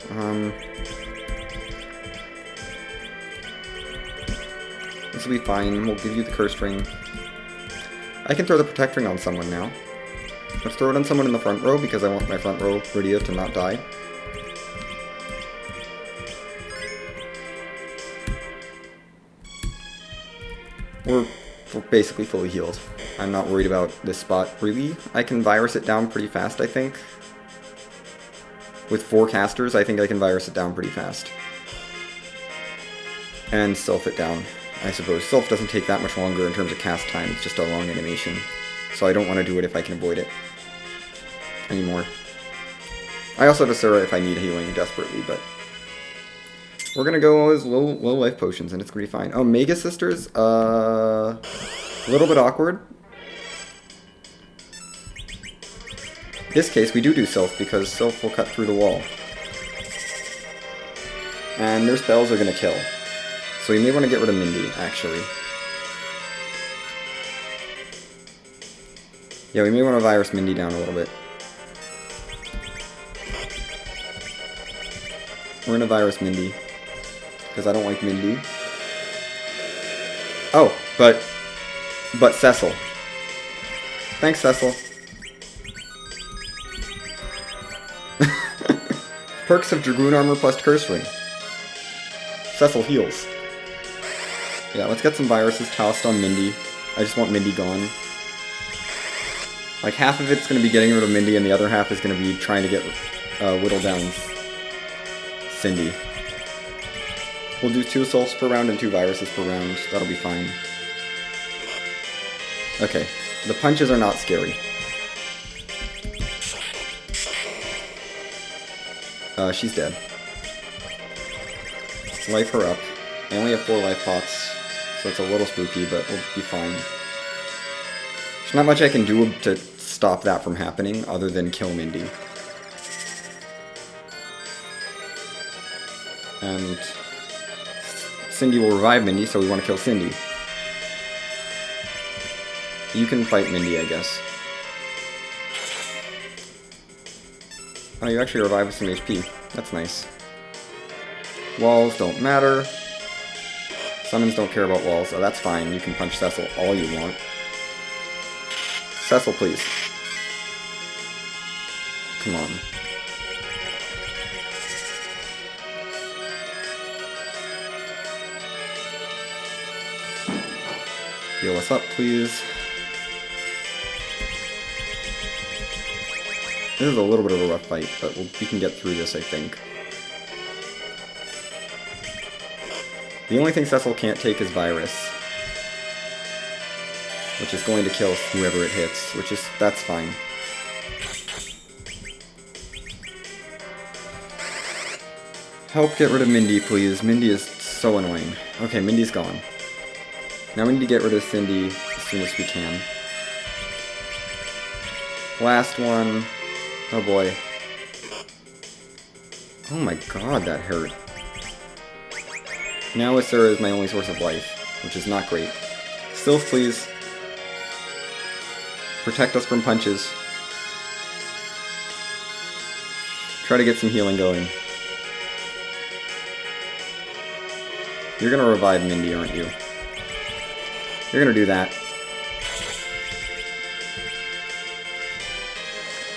This will be fine. We'll give you the Curse Ring. I can throw the Protect Ring on someone now. Let's throw it on someone in the front row because I want my front row Rydia to not die. We're basically fully healed. I'm not worried about this spot, really. I can virus it down pretty fast, I think. With 4 casters, I think I can virus it down pretty fast. And Sylph it down, I suppose. Sylph doesn't take that much longer in terms of cast time, it's just a long animation. So I don't want to do it if I can avoid it anymore. I also have Asura if I need healing desperately, but we're gonna go as low life potions, and it's gonna be fine. Oh, Mega Sisters, a little bit awkward. In this case, we do Sylph, because Sylph will cut through the wall. And their spells are gonna kill. So you may want to get rid of Mindy, actually. Yeah, we may want to virus Mindy down a little bit. We're gonna virus Mindy. Because I don't like Mindy. Oh, but Cecil. Thanks, Cecil. Perks of Dragoon Armor plus Curse Ring. Cecil heals. Yeah, let's get some viruses tossed on Mindy. I just want Mindy gone. Like, half of it's going to be getting rid of Mindy, and the other half is going to be trying to get whittle down Cindy. We'll do 2 assaults per round and 2 viruses per round. That'll be fine. Okay, the punches are not scary. She's dead. Life her up. I only have 4 life pots, so it's a little spooky, but we'll be fine. There's not much I can do to stop that from happening, other than kill Mindy. And Cindy will revive Mindy, so we want to kill Cindy. You can fight Mindy, I guess. Oh, you actually revive with some HP. That's nice. Walls don't matter. Summons don't care about walls. Oh, that's fine. You can punch Cecil all you want. Cecil, please. Come on. Heal us up, please. This is a little bit of a rough fight, but we can get through this, I think. The only thing Cecil can't take is Virus, which is going to kill whoever it hits, that's fine. Help get rid of Mindy, please. Mindy is so annoying. Okay, Mindy's gone. Now we need to get rid of Cindy as soon as we can. Last one. Oh boy. Oh my god, that hurt. Now Asura is my only source of life, which is not great. Sylph, please. Protect us from punches. Try to get some healing going. You're gonna revive Mindy, aren't you? You're gonna do that.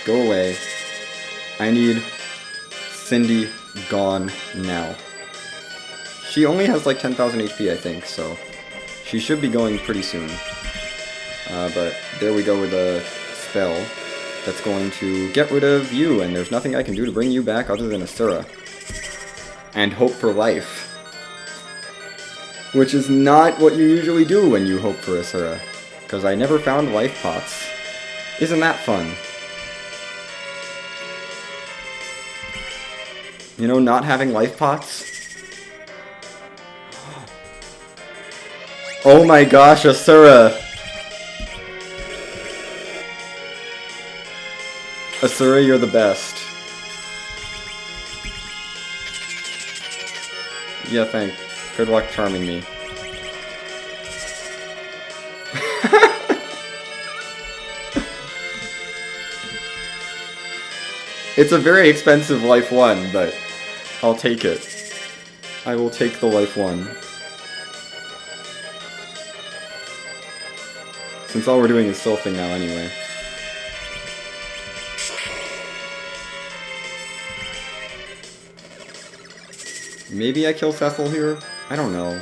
Go away. I need Cindy gone now. She only has like 10,000 HP, I think, so she should be going pretty soon. But there we go with a spell that's going to get rid of you, and there's nothing I can do to bring you back other than Asura. And hope for life. Which is not what you usually do when you hope for Asura. Because I never found life pots. Isn't that fun? You know, not having life pots? Oh my gosh, Asura! Asura, you're the best. Yeah, thanks. Good luck charming me. It's a very expensive life 1, but I'll take it. I will take the life 1. Since all we're doing is Sylphing now anyway. Maybe I kill Cecil here? I don't know.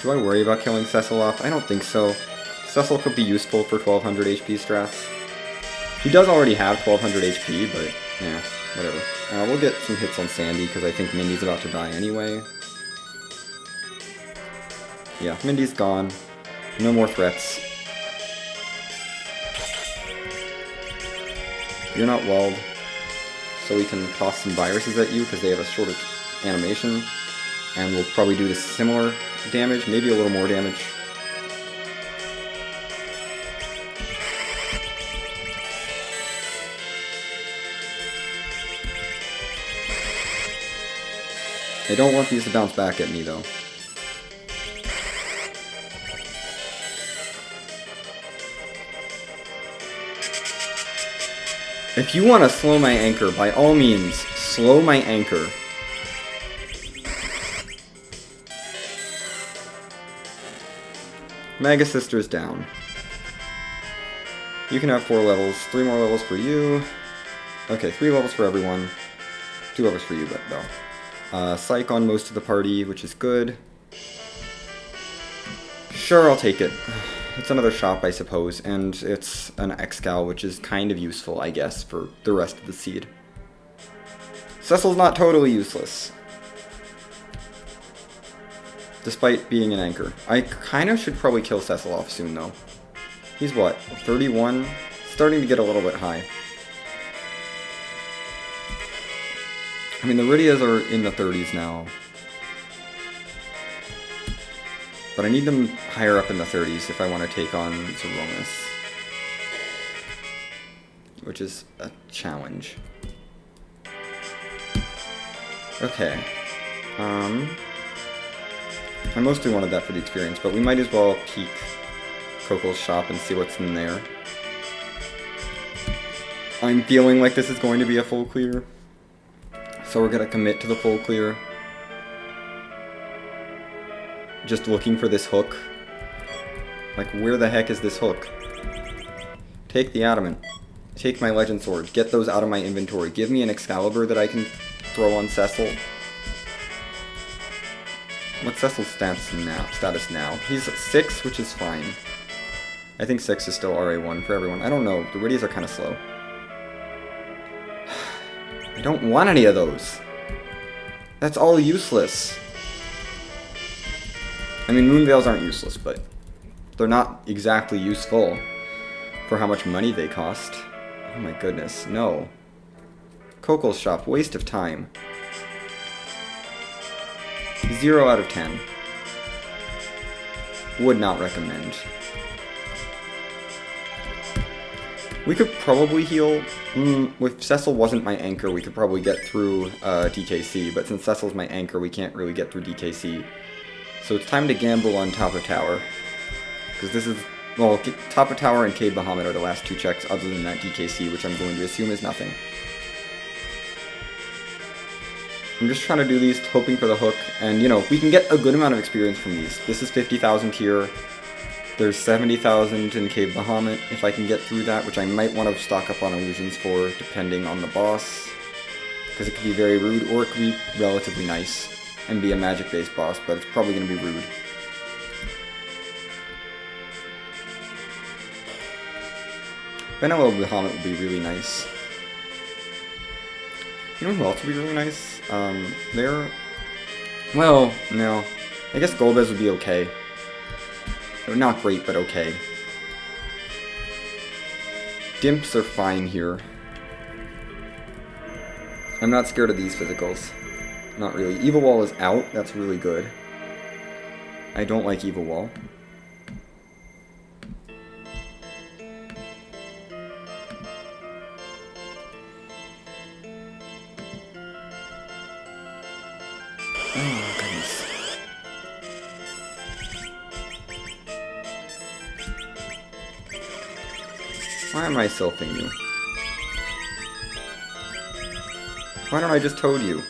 Do I worry about killing Cecil off? I don't think so. Cecil could be useful for 1200 HP strats. He does already have 1200 HP, but yeah, whatever. We'll get some hits on Sandy, because I think Mindy's about to die anyway. Yeah, Mindy's gone. No more threats. You're not walled, so we can toss some viruses at you, because they have a shorter animation, and we'll probably do this similar damage, maybe a little more damage. I don't want these to bounce back at me though. If you want to slow my anchor, by all means, slow my anchor. Mega Sister's down. You can have 4 levels, 3 more levels for you. Okay, 3 levels for everyone. 2 levels for you, but though. Psych on most of the party, which is good. Sure, I'll take it. It's another shop, I suppose, and it's an Excal, which is kind of useful, I guess, for the rest of the seed. Cecil's not totally useless. Despite being an anchor. I kind of should probably kill Cecil off soon, though. He's what, 31? Starting to get a little bit high. I mean, the Rydias are in the 30s now. But I need them higher up in the 30s if I want to take on Zeromus. Which is a challenge. Okay. I mostly wanted that for the experience, but we might as well peek Coco's shop and see what's in there. I'm feeling like this is going to be a full clear. So we're gonna commit to the full clear. Just looking for this hook. Like, where the heck is this hook? Take the Adamant. Take my Legend Sword. Get those out of my inventory. Give me an Excalibur that I can throw on Cecil. What's Cecil's status now? He's 6, which is fine. I think 6 is still RA1 for everyone. I don't know. The Rydias are kind of slow. I don't want any of those. That's all useless. I mean, Moonveils aren't useless, but they're not exactly useful for how much money they cost. Oh my goodness, no. Coco's shop, waste of time. 0 out of 10. Would not recommend. We could probably heal. If Cecil wasn't my anchor, we could probably get through DKC, but since Cecil's my anchor, we can't really get through DKC. So it's time to gamble on top of tower. Because this is, well, top of tower and Cave Bahamut are the last 2 checks other than that DKC, which I'm going to assume is nothing. I'm just trying to do these, hoping for the hook, and you know, we can get a good amount of experience from these. This is 50,000 here. There's 70,000 in Cave Bahamut, if I can get through that, which I might want to stock up on illusions for, depending on the boss. Because it could be very rude, or it could be relatively nice, and be a magic-based boss, but it's probably going to be rude. Vanilla Bahamut would be really nice. You know who else would be really nice? Well, no. I guess Golbez would be okay. Not great, but okay. Dimps are fine here. I'm not scared of these physicals. Not really. Evil Wall is out. That's really good. I don't like Evil Wall. Oh, goodness. Why am I Sylphing you? Why don't I just Toad you?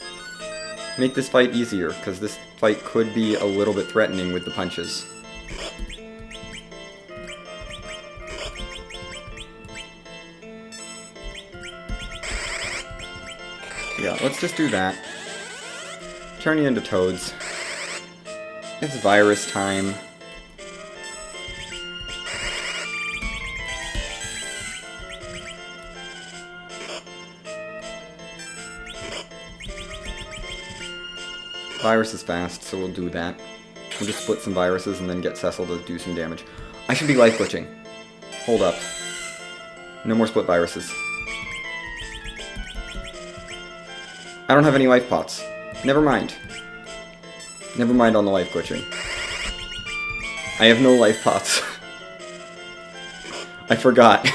Make this fight easier, because this fight could be a little bit threatening with the punches. Yeah, let's just do that. Turn you into toads. It's virus time. Virus is fast, so we'll do that. We'll just split some viruses and then get Cecil to do some damage. I should be life glitching. Hold up. No more split viruses. I don't have any life pots. Never mind. Never mind on the life glitching. I have no life pots. I forgot.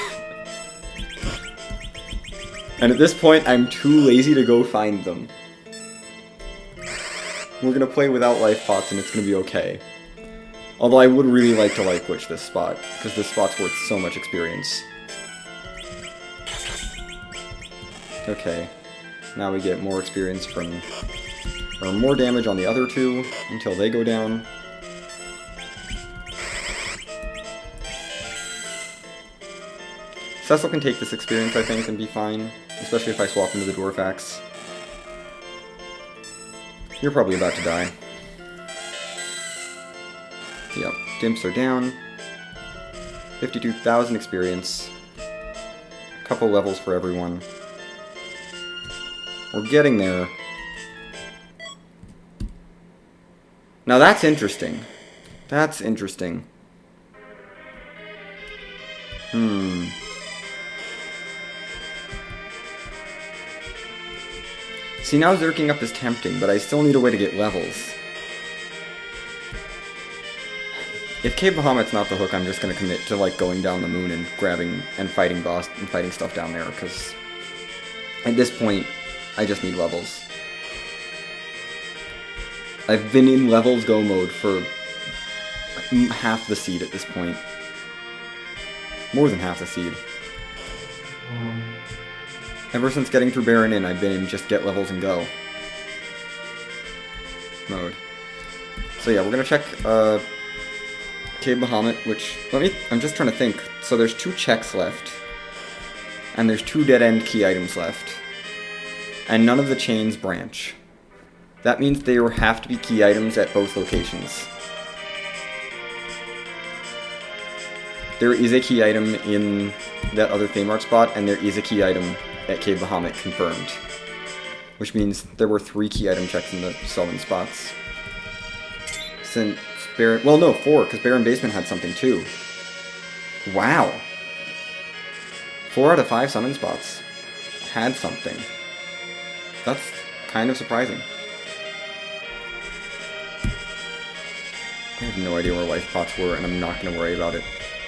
And at this point, I'm too lazy to go find them. We're gonna play without life pots and it's gonna be okay. Although I would really like to life glitch this spot, because this spot's worth so much experience. Okay. Now we get more experience from... or more damage on the other two, until they go down. Cecil can take this experience, I think, and be fine. Especially if I swap into the Dwarf Axe. You're probably about to die. Yep, Dimps are down. 52,000 experience. A couple levels for everyone. We're getting there. Now that's interesting. That's interesting. See, now Zerking up is tempting, but I still need a way to get levels. If Cave Bahamut's not the hook, I'm just gonna commit to, like, going down the moon and grabbing and fighting boss and fighting stuff down there, because at this point, I just need levels. I've been in levels go mode for half the seed at this point. More than half the seed. Ever since getting through Baron Inn, I've been in just get levels and go mode. So yeah, we're gonna check Cave Bahamut, which, I'm just trying to think. So there's 2 checks left, and there's 2 dead-end key items left, and none of the chains branch. That means there have to be key items at both locations. There is a key item in that other Thamart spot, and there is a key item at Cave Bahamut confirmed. Which means there were 3 key item checks in the summon spots. Since Baron... well, no, 4, because Baron Basement had something too. Wow. 4 out of 5 summon spots had something. That's kind of surprising. I have no idea where life pots were, and I'm not going to worry about it.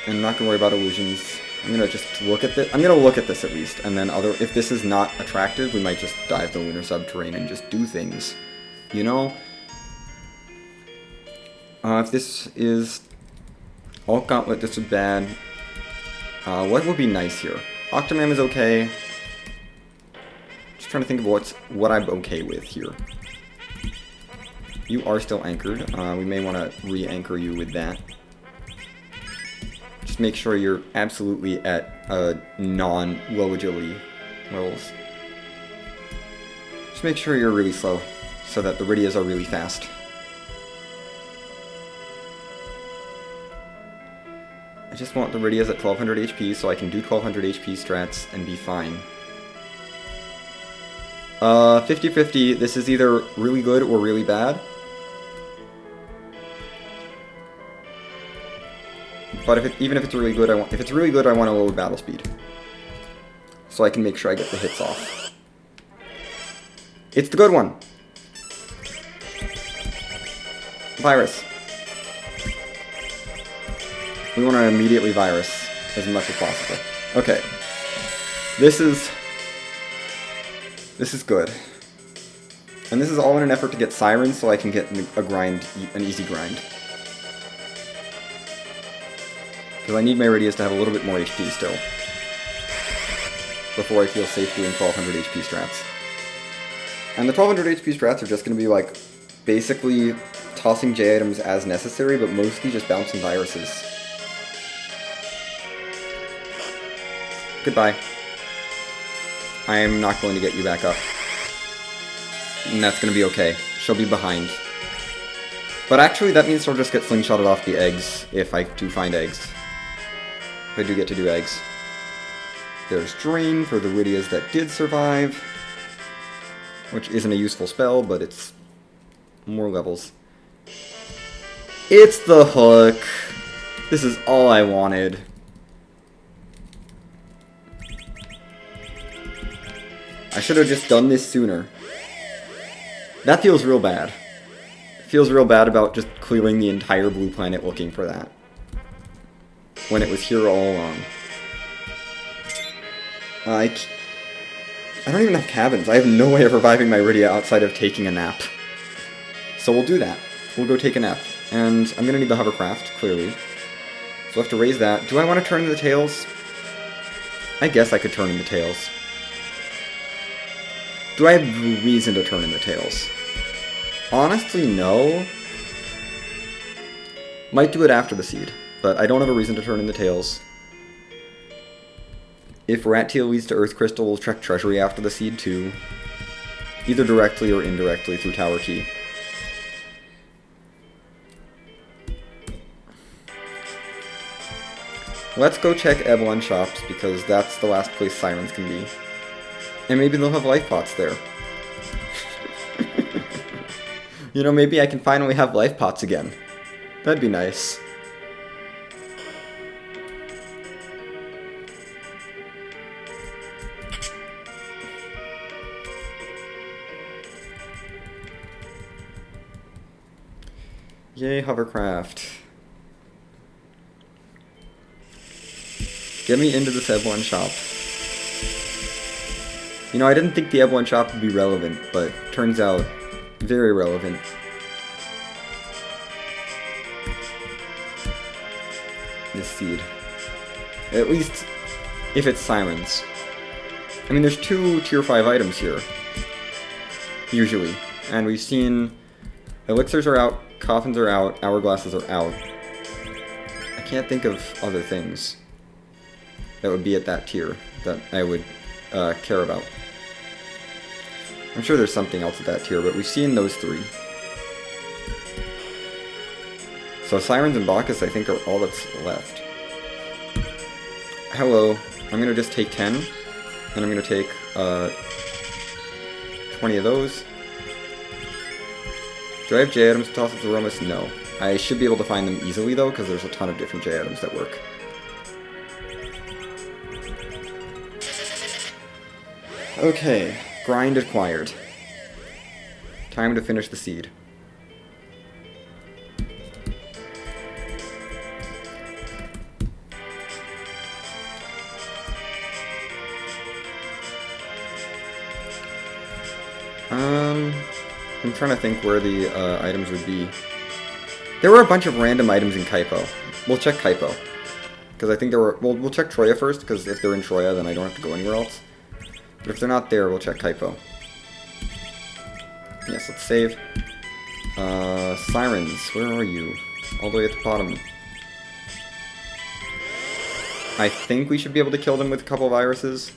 I'm not going to worry about illusions. I'm going to just look at this. I'm going to look at this at least, and then if this is not attractive, we might just dive the lunar subterranean and just do things. You know? If this is Alt Gauntlet, this is bad. What would be nice here? Octomam is okay. Just trying to think of what I'm okay with here. You are still anchored. We may want to re-anchor you with that. Just make sure you're absolutely at non-low agility levels. Just make sure you're really slow, so that the Rydias are really fast. I just want the Rydias at 1200 HP so I can do 1200 HP strats and be fine. 50-50, this is either really good or really bad. But even if it's really good, if it's really good, I want a lower battle speed, so I can make sure I get the hits off. It's the good one. Virus. We want to immediately virus as much as possible. Okay. This is good. And this is all in an effort to get Sirens so I can get an easy grind. Because I need my Rydias to have a little bit more HP still, before I feel safe doing 1200 HP strats. And the 1200 HP strats are just going to be like, basically tossing J items as necessary, but mostly just bouncing viruses. Goodbye. I am not going to get you back up. And that's gonna be okay. She'll be behind. But actually, that means she'll just get slingshotted off the eggs, if I do find eggs. If I do get to do eggs. There's Drain for the Rydias that did survive. Which isn't a useful spell, but it's more levels. It's the hook! This is all I wanted. I should have just done this sooner. That feels real bad. It feels real bad about just clearing the entire blue planet looking for that. When it was here all along. I don't even have cabins. I have no way of reviving my Rydia outside of taking a nap. So we'll do that. We'll go take a nap. And I'm going to need the hovercraft, clearly. So we'll have to raise that. Do I want to turn into the tails? I guess I could turn into tails. Do I have reason to turn into tails? Honestly, no. Might do it after the seed, but I don't have a reason to turn into tails. If Rat Tail leads to Earth Crystal, we'll check Treasury after the seed too. Either directly or indirectly through Tower Key. Let's go check Evelyn shops, because that's the last place sirens can be. And maybe they'll have life pots there. You know, maybe I can finally have life pots again. That'd be nice. Yay, hovercraft. Get me into this Evelyn shop. You know, I didn't think the Evelyn shop would be relevant, but turns out very relevant. This seed. At least if it's sirens. I mean, there's 2 tier 5 items here. Usually. And we've seen elixirs are out, coffins are out, hourglasses are out. I can't think of other things that would be at that tier that I would care about. I'm sure there's something else at that tier, but we've seen those 3. So Sirens and Bacchus, I think, are all that's left. Hello. I'm going to just take 10, and I'm going to take 20 of those. Do I have J-items to toss at the Romus? No. I should be able to find them easily, though, because there's a ton of different J-items that work. Okay, grind acquired. Time to finish the seed. I'm trying to think where the items would be. There were a bunch of random items in Kaipo. We'll check Kaipo. Because I think there were... Well, we'll check Troya first, because if they're in Troya, then I don't have to go anywhere else. But if they're not there, we'll check Kaipo. Yes, let's save. Sirens, where are you? All the way at the bottom. I think we should be able to kill them with a couple of viruses.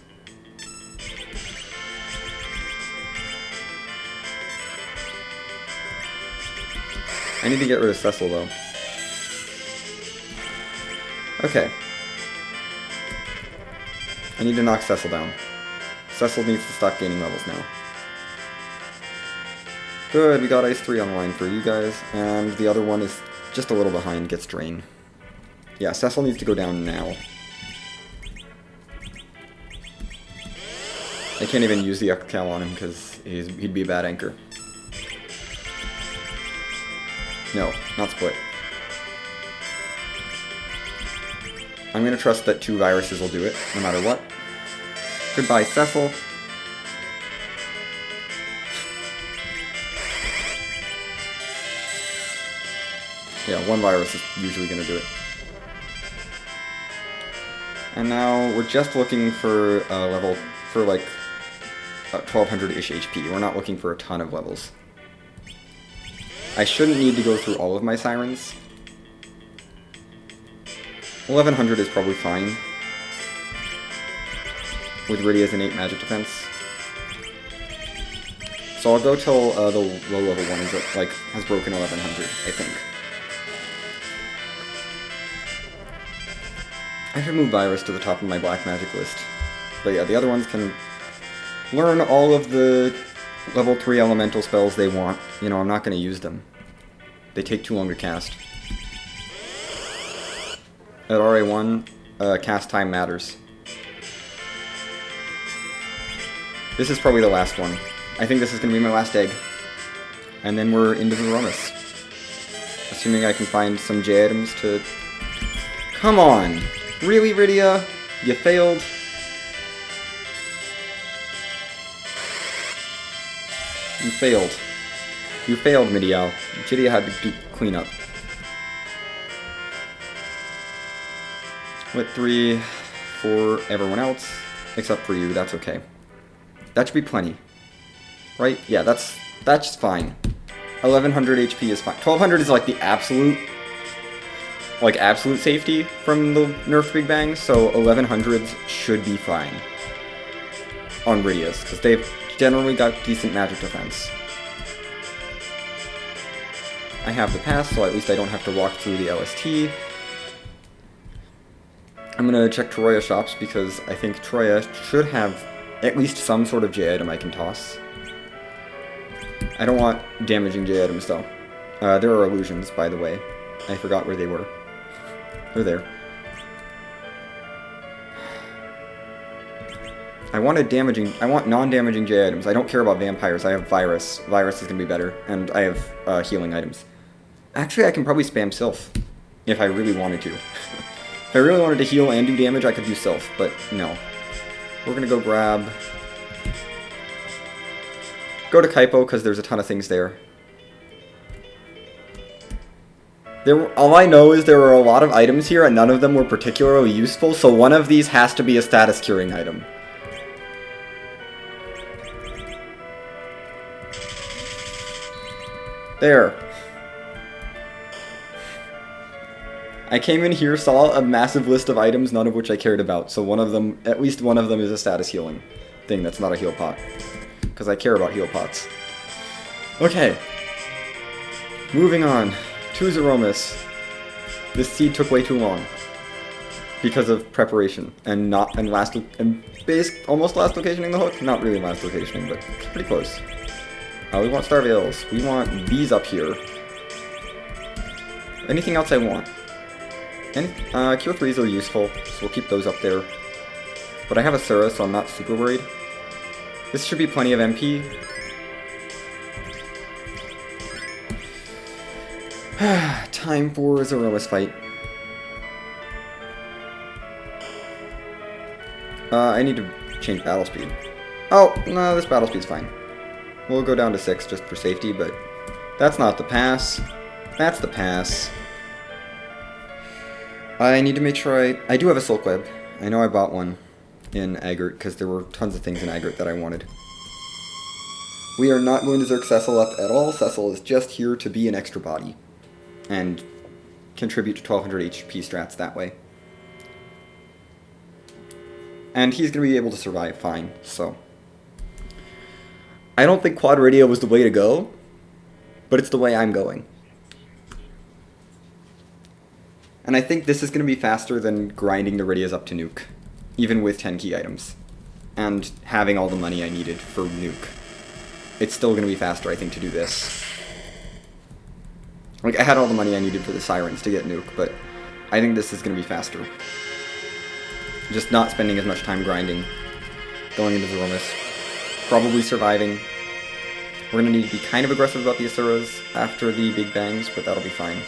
I need to get rid of Cecil, though. Okay. I need to knock Cecil down. Cecil needs to stop gaining levels now. Good, we got Ice 3 online for you guys, and the other one is just a little behind, gets Drain. Yeah, Cecil needs to go down now. I can't even use the Echo Cal on him because he'd be a bad anchor. No, not split. I'm gonna trust that 2 viruses will do it, no matter what. Goodbye, Cecil. Yeah, 1 virus is usually gonna do it. And now we're just looking for level, for like 1200-ish HP. We're not looking for a ton of levels. I shouldn't need to go through all of my sirens. 1100 is probably fine. With Rydia's innate magic defense. So I'll go till the low level one is like has broken 1100, I think. I should move Virus to the top of my black magic list. But yeah, the other ones can learn all of the level 3 elemental spells they want. You know, I'm not going to use them. They take too long to cast. At RA1, cast time matters. This is probably the last one. I think this is going to be my last egg. And then we're into the Zoromas. Assuming I can find some J items to... Come on! Really, Rydia? You failed? You failed. You failed, Midiao. Jidia had to do cleanup. With 3 for everyone else, except for you, that's okay. That should be plenty. Right? Yeah, that's fine. 1100 HP is fine. 1200 is like the absolute safety from the nerfed Big Bang, so 1100s should be fine on Rydia's, because they've generally got decent magic defense. I have the pass, so at least I don't have to walk through the LST. I'm gonna check Troya shops, because I think Troya should have at least some sort of J item I can toss. I don't want damaging J items, though. There are illusions, by the way. I forgot where they were. They're there. I want non-damaging J items. I don't care about vampires. I have Virus. Virus is gonna be better. And I have healing items. Actually, I can probably spam Sylph. If I really wanted to. If I really wanted to heal and do damage, I could do Sylph. But no. We're gonna go grab... Go to Kaipo, because there's a ton of things there. All I know is there were a lot of items here, and none of them were particularly useful, so one of these has to be a status curing item. There. I came in here, saw a massive list of items, none of which I cared about, so one of them, at least one of them is a status healing thing that's not a heal pot. Because I care about heal pots. Okay. Moving on. To Zoromas. This seed took way too long. Because of preparation. And almost last locationing the hook? Not really last locationing, but pretty close. We want Star Veils. We want these up here. Anything else I want? Cure 3s are useful, so we'll keep those up there. But I have Asura, so I'm not super worried. This should be plenty of MP. Time for Zoromas fight. I need to change battle speed. Oh, no, this battle speed's fine. We'll go down to 6 just for safety, but that's not the pass. That's the pass. I need to make sure I do have a Silk Web. I know I bought one in Agert, because there were tons of things in Agert that I wanted. We are not going to Zerk Cecil up at all. Cecil is just here to be an extra body. And contribute to 1200 HP strats that way. And he's going to be able to survive fine, so... I don't think Quad Radio was the way to go, but it's the way I'm going. And I think this is going to be faster than grinding the Rydias up to Nuke. Even with 10 key items. And having all the money I needed for Nuke. It's still going to be faster, I think, to do this. Like, I had all the money I needed for the Sirens to get Nuke, but I think this is going to be faster. Just not spending as much time grinding. Going into Zoromas. Probably surviving. We're going to need to be kind of aggressive about the Asuras after the Big Bangs, but that'll be fine.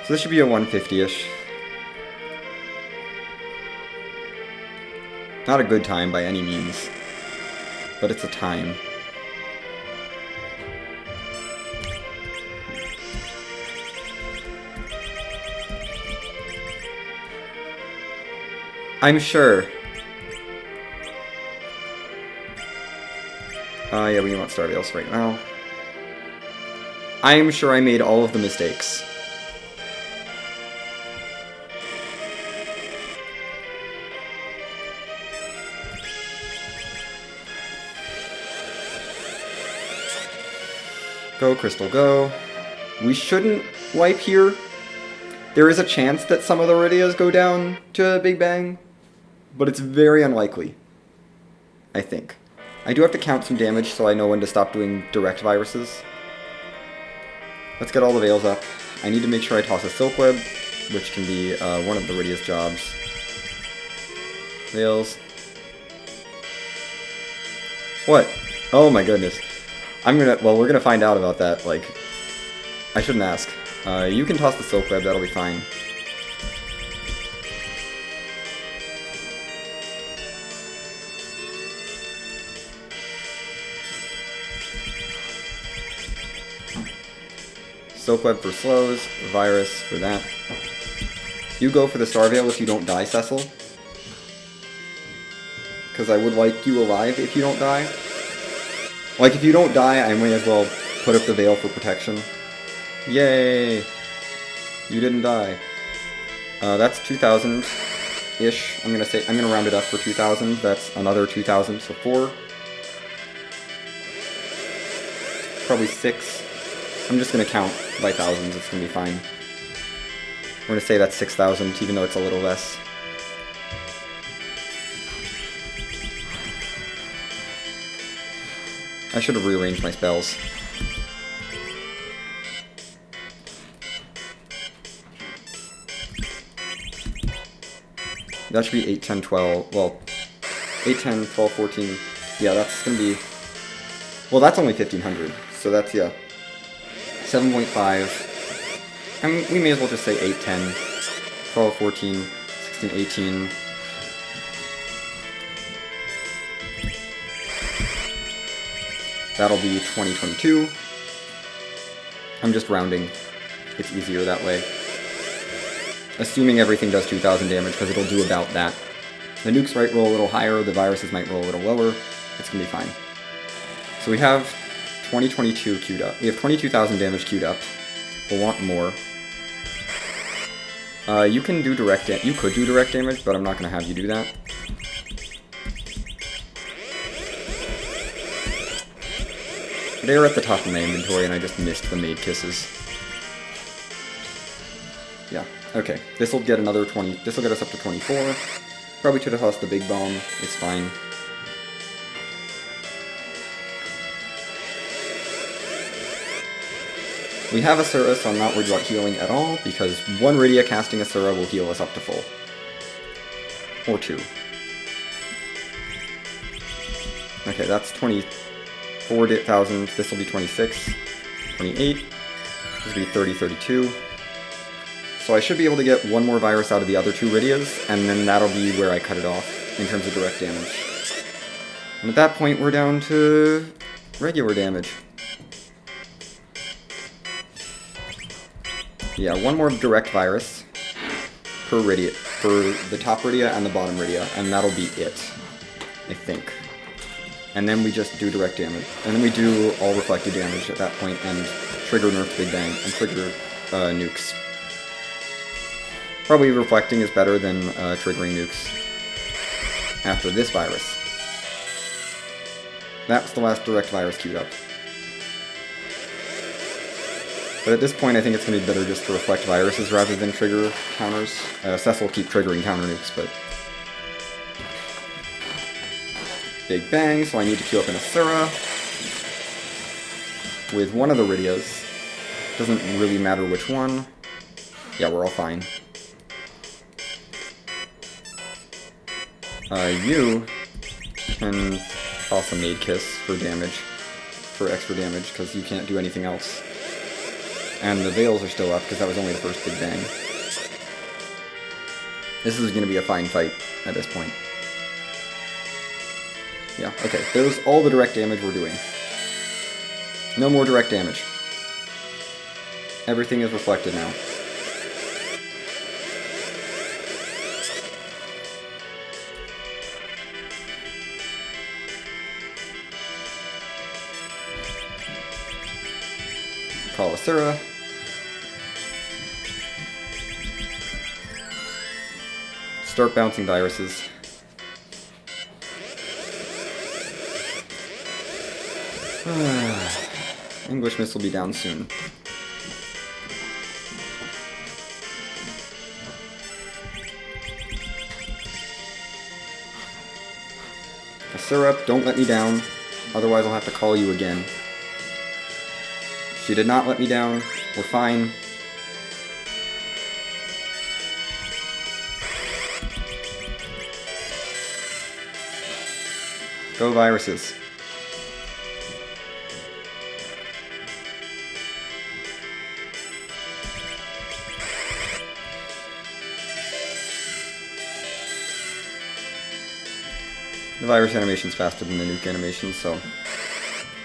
So this should be a 150-ish. Not a good time by any means, but it's a time. I'm sure. Yeah, we want Star Veils right now. I'm sure I made all of the mistakes. Go, Crystal, go. We shouldn't wipe here. There is a chance that some of the Iridias go down to Big Bang, but it's very unlikely, I think. I do have to count some damage so I know when to stop doing direct viruses. Let's get all the Veils up. I need to make sure I toss a Silk Web, which can be one of the Iridia's jobs. Veils. What? Oh my goodness. We're gonna find out about that, like, I shouldn't ask. You can toss the Silk Web, that'll be fine. Silk Web for slows, Virus for that. You go for the Star Veil if you don't die, Cecil. Because I would like you alive if you don't die. Like, if you don't die, I may as well put up the Veil for protection. Yay! You didn't die. That's 2,000-ish. I'm gonna round it up for 2,000. That's another 2,000, so 4. Probably 6. I'm just gonna count by thousands, it's gonna be fine. We're gonna say that's 6,000, even though it's a little less. I should have rearranged my spells. That should be 8, 10, 12, well, 8, 10, 12, 14, yeah, that's gonna be, well, that's only 1,500, so that's, yeah, 7.5, and we may as well just say 8, 10, 12, 14, 16, 18, that'll be 20, 22, I'm just rounding, it's easier that way. Assuming everything does 2,000 damage, because it'll do about that. The nukes might roll a little higher, the viruses might roll a little lower, it's gonna be fine. So we have 2022 queued up. We have 22,000 damage queued up. We'll want more. You can do direct damage. You could do direct damage, but I'm not gonna have you do that. They're at the top of my inventory, and I just missed the Maid Kisses. Yeah. Okay, this will get another 20, this will get us up to 24. Probably should have tossed the big bomb, it's fine. We have Asura, so I'm not worried about healing at all, because one Rydia casting Asura will heal us up to full. Or 2. Okay, that's 24,000, this will be 26, 28, this will be 30, 32. So I should be able to get one more virus out of the other 2 Rydias, and then that'll be where I cut it off, in terms of direct damage. And at that point, we're down to regular damage. Yeah, one more direct virus per Rydia, for the top Rydia and the bottom Rydia, and that'll be it, I think. And then we just do direct damage. And then we do all reflected damage at that point, and trigger Nerf Big Bang, and trigger nukes. Probably reflecting is better than triggering nukes after this virus. That's the last direct virus queued up. But at this point, I think it's going to be better just to reflect viruses rather than trigger counters. Cecil will keep triggering counter nukes, but... Big Bang, so I need to queue up an Asura. With one of the Rydias. Doesn't really matter which one. Yeah, we're all fine. You can toss a Maid Kiss for damage. For extra damage, because you can't do anything else. And the Veils are still up, because that was only the first Big Bang. This is going to be a fine fight at this point. Yeah, okay, there's all the direct damage we're doing. No more direct damage. Everything is reflected now. Call Asura. Start bouncing viruses. English Miss will be down soon. Syrup, don't let me down. Otherwise I'll have to call you again. She did not let me down. We're fine. Go viruses. The virus animation's faster than the nuke animation, so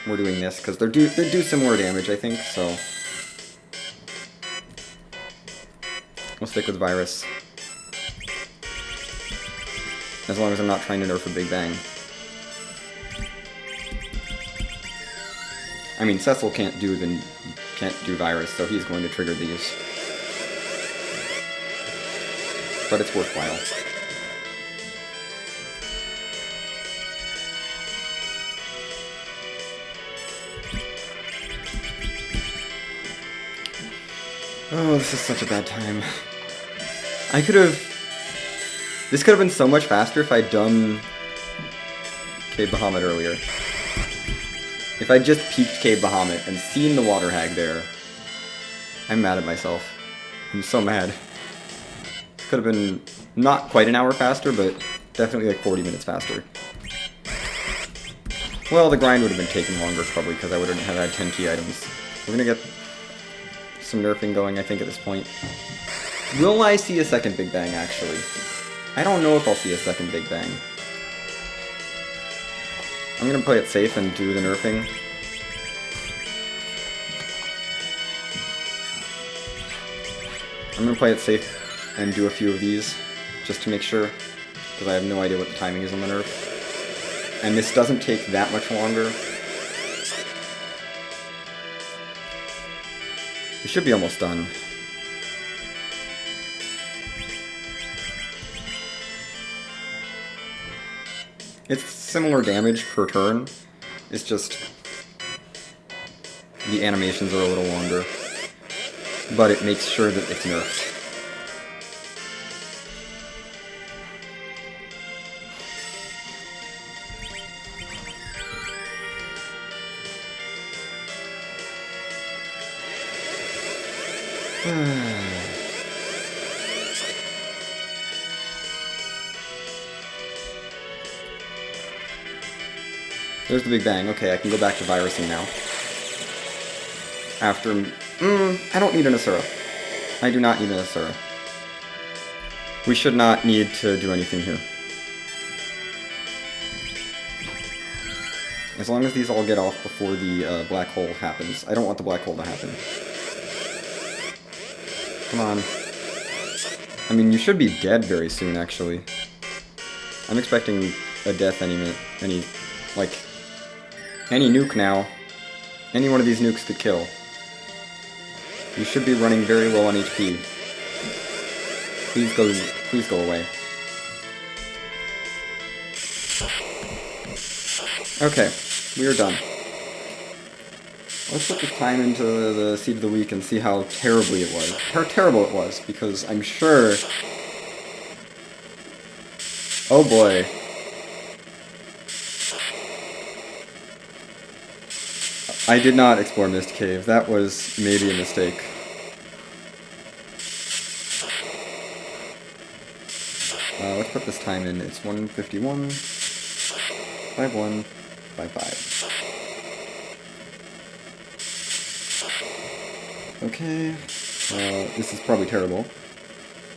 we're doing this because they do similar damage, I think. So we'll stick with virus as long as I'm not trying to nerf a Big Bang. I mean, Cecil can't do virus, so he's going to trigger these, but it's worthwhile. Oh, this is such a bad time. This could have been so much faster if I'd done Cave Bahamut earlier. If I'd just peeked Cave Bahamut and seen the water hag there. I'm mad at myself. I'm so mad. Could have been not quite an hour faster, but definitely like 40 minutes faster. Well, the grind would have been taking longer probably because I wouldn't have had 10 key items. We're gonna get some nerfing going, I think, at this point. Will I see a second Big Bang, actually? I don't know if I'll see a second Big Bang. I'm gonna play it safe and do the nerfing. I'm gonna play it safe and do a few of these, just to make sure, because I have no idea what the timing is on the nerf. And this doesn't take that much longer. We should be almost done. It's similar damage per turn. It's just the animations are a little longer, but it makes sure that it's nerfed. There's the Big Bang. Okay, I can go back to virusing now. After... I don't need an Asura. I do not need an Asura. We should not need to do anything here. As long as these all get off before the black hole happens. I don't want the black hole to happen. Come on. I mean, you should be dead very soon, actually. I'm expecting a death any minute. Any nuke now. Any one of these nukes could kill. You should be running very low on HP. Please go away. Okay, we are done. Let's put this time into the Seed of the Week and see how terrible it was, because I'm sure... Oh boy. I did not explore Mist Cave. That was maybe a mistake. Let's put this time in. It's 1:51, 5:1, 5:5. Okay. This is probably terrible.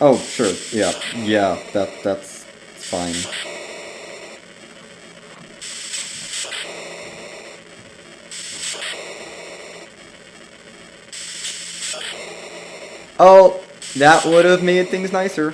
Oh, sure. Yeah. That's fine. Oh, that would have made things nicer.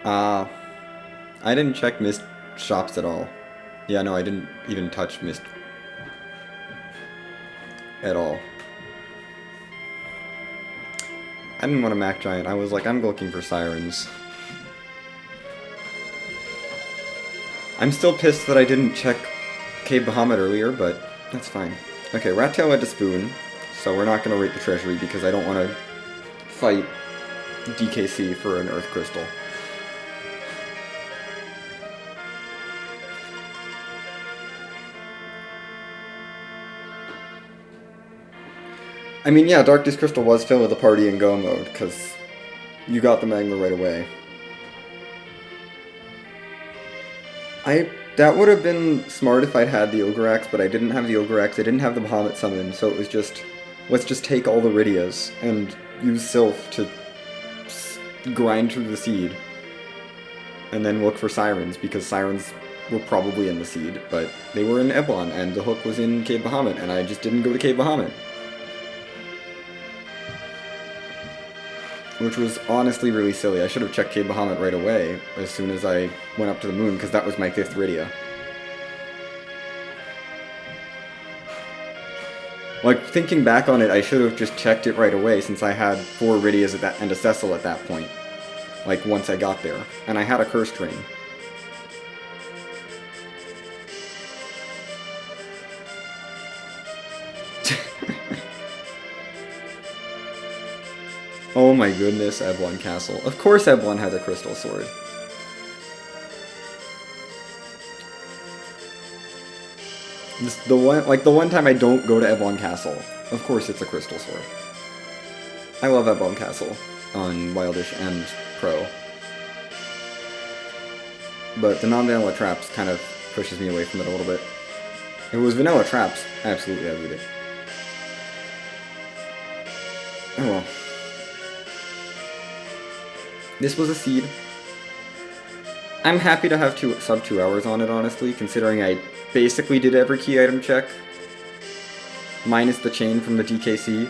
I didn't check Mist shops at all. Yeah, no, I didn't even touch Mist at all. I didn't want a Mac Giant. I was like, I'm looking for sirens. I'm still pissed that I didn't check Cave Bahamut earlier, but that's fine. Okay, Rat Tail had to spoon, so we're not going to rate the treasury because I don't want to fight DKC for an Earth Crystal. I mean, yeah, Darkness Crystal was filled with the party and go mode, because you got the Magma right away. That would have been smart if I'd had the Ogre Axe, but I didn't have the Ogre Axe, I didn't have the Bahamut summon, so it was just, let's just take all the Rydias and use Sylph to grind through the seed. And then look for Sirens, because Sirens were probably in the seed, but they were in Eblon, and the hook was in Cave Bahamut, and I just didn't go to Cave Bahamut. Which was honestly really silly. I should have checked Cave Bahamut right away, as soon as I went up to the moon, because that was my 5th Rydia. Like, thinking back on it, I should have just checked it right away, since I had 4 Rydias at that, and a Cecil at that point. Like, once I got there. And I had a Cursed Ring. Oh my goodness, Eblon Castle. Of course Eblon had a Crystal Sword. The one time I don't go to Eblon Castle, of course it's a Crystal Sword. I love Eblon Castle on Wildish and Pro. But the non-vanilla traps kind of pushes me away from it a little bit. If it was vanilla traps, absolutely I would it. Oh well. This was a seed. I'm happy to have sub 2 hours on it, honestly, considering I basically did every key item check. Minus the chain from the DKC.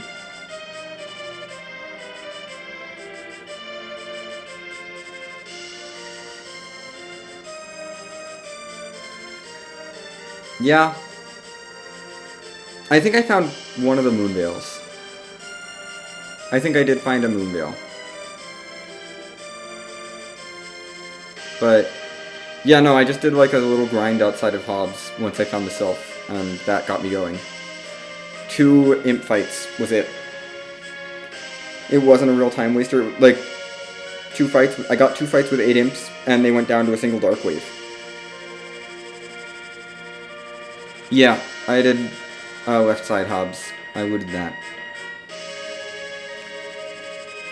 Yeah. I think I found one of the moon veils. I think I did find a moon veil. But, yeah, no, I just did like a little grind outside of Hobbs once I found the Sylph, and that got me going. 2 imp fights was it. It wasn't a real time waster. Like, 2 fights, I got 2 fights with 8 imps, and they went down to a single Dark Wave. Yeah, I did left side Hobbs. I would that.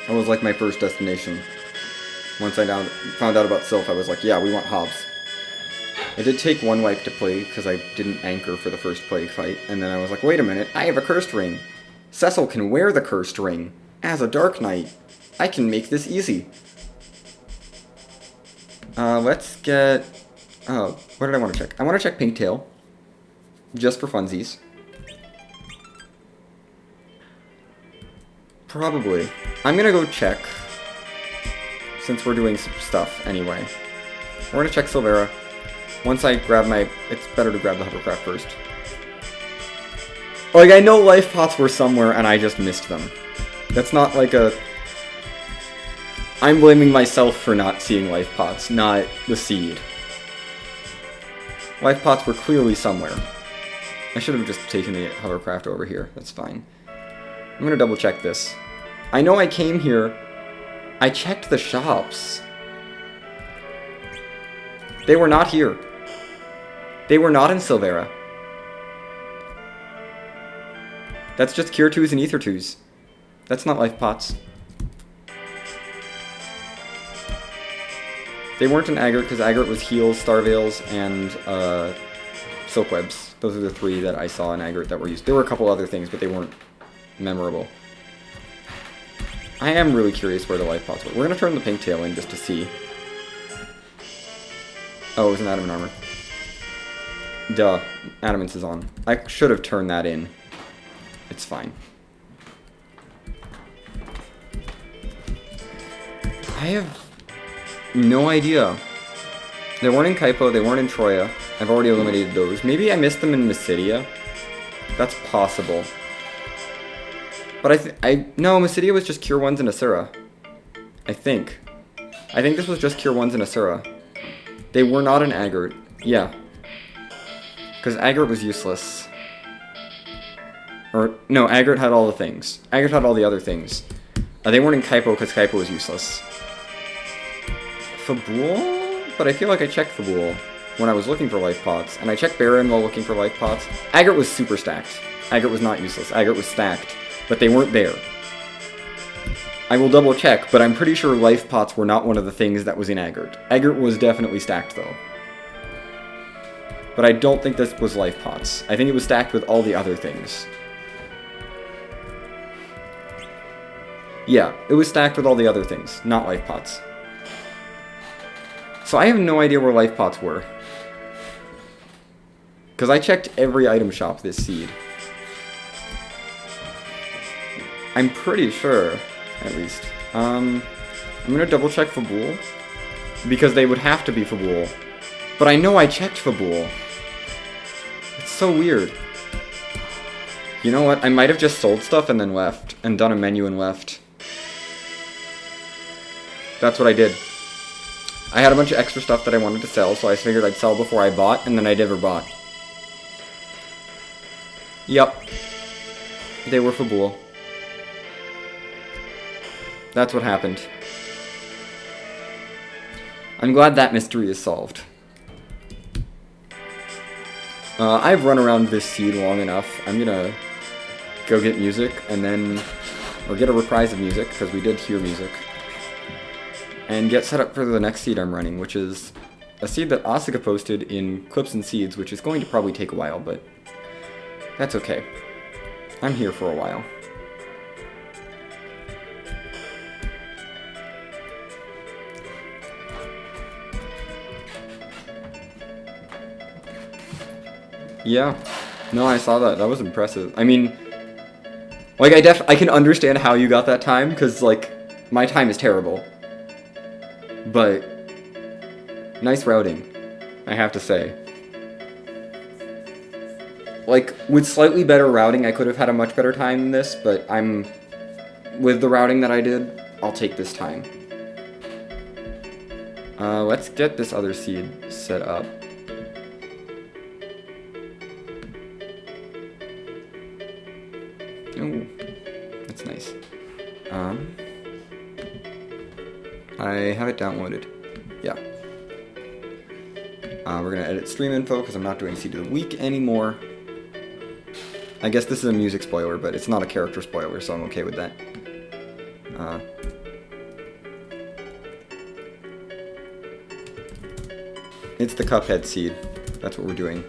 That was like my first destination. Once I found out about Sylph, I was like, yeah, we want Hobbs. I did take 1 wipe to Plague, because I didn't anchor for the first Plague fight, and then I was like, wait a minute, I have a Cursed Ring. Cecil can wear the Cursed Ring. As a Dark Knight. I can make this easy. Let's get... Oh, what did I want to check? I want to check Pinktail. Just for funsies. Probably. I'm gonna go check... since we're doing some stuff anyway. We're gonna check Silvera. Once I grab my... It's better to grab the hovercraft first. Like, I know life pots were somewhere and I just missed them. That's not like a... I'm blaming myself for not seeing life pots, not the seed. Life pots were clearly somewhere. I should have just taken the hovercraft over here. That's fine. I'm gonna double check this. I know I came here... I checked the shops. They were not here. They were not in Silvera. That's just Cure 2s and Ether 2s. That's not life pots. They weren't in Aggart, because Aggart was heals, Starveils, and Silkwebs. Those are the 3 that I saw in Aggart that were used. There were a couple other things, but they weren't memorable. I am really curious where the life pots were. We're going to turn the Pinktail in just to see. Oh, it was an Adamant Armor. Duh. Adamance is on. I should have turned that in. It's fine. I have No idea. They weren't in Kaipo, they weren't in Troya. I've already eliminated those. Maybe I missed them in Mysidia. That's possible. But no, Mysidia was just Cure 1s and Asura. I think this was just Cure 1s and Asura. They were not in Agert. Yeah. Because Agert was useless. Or, no, Agert had all the things. Agert had all the other things. They weren't in Kaipo because Kaipo was useless. Fabul? But I feel like I checked Fabul when I was looking for life pots. And I checked Baron while looking for life pots. Agert was super stacked. Agert was not useless. Agert was stacked. But they weren't there. I will double check, but I'm pretty sure life pots were not one of the things that was in Agert. Agert was definitely stacked though. But I don't think this was life pots. I think it was stacked with all the other things. Yeah, it was stacked with all the other things, not life pots. So I have no idea where life pots were. Because I checked every item shop this seed. I'm pretty sure, at least. I'm gonna double check Fabul. Because they would have to be Fabul. But I know I checked Fabul. It's so weird. You know what? I might have just sold stuff and then left. And done a menu and left. That's what I did. I had a bunch of extra stuff that I wanted to sell, so I figured I'd sell before I bought, and then I never bought. Yup. They were Fabul. That's what happened. I'm glad that mystery is solved. I've run around this seed long enough. I'm gonna go get music, and then... or get a reprise of music, because we did hear music. And get set up for the next seed I'm running, which is a seed that Asuka posted in Clips and Seeds, which is going to probably take a while, but that's okay. I'm here for a while. Yeah. No, I saw that. That was impressive. I mean, like, I can understand how you got that time, because, like, my time is terrible. But, nice routing, I have to say. Like, with slightly better routing, I could have had a much better time than this, but with the routing that I did, I'll take this time. Let's get this other seed set up. Ooh, that's nice. I have it downloaded. Yeah. We're gonna edit stream info because I'm not doing Seed of the Week anymore. I guess this is a music spoiler, but it's not a character spoiler, so I'm okay with that. It's the Cuphead seed. That's what we're doing.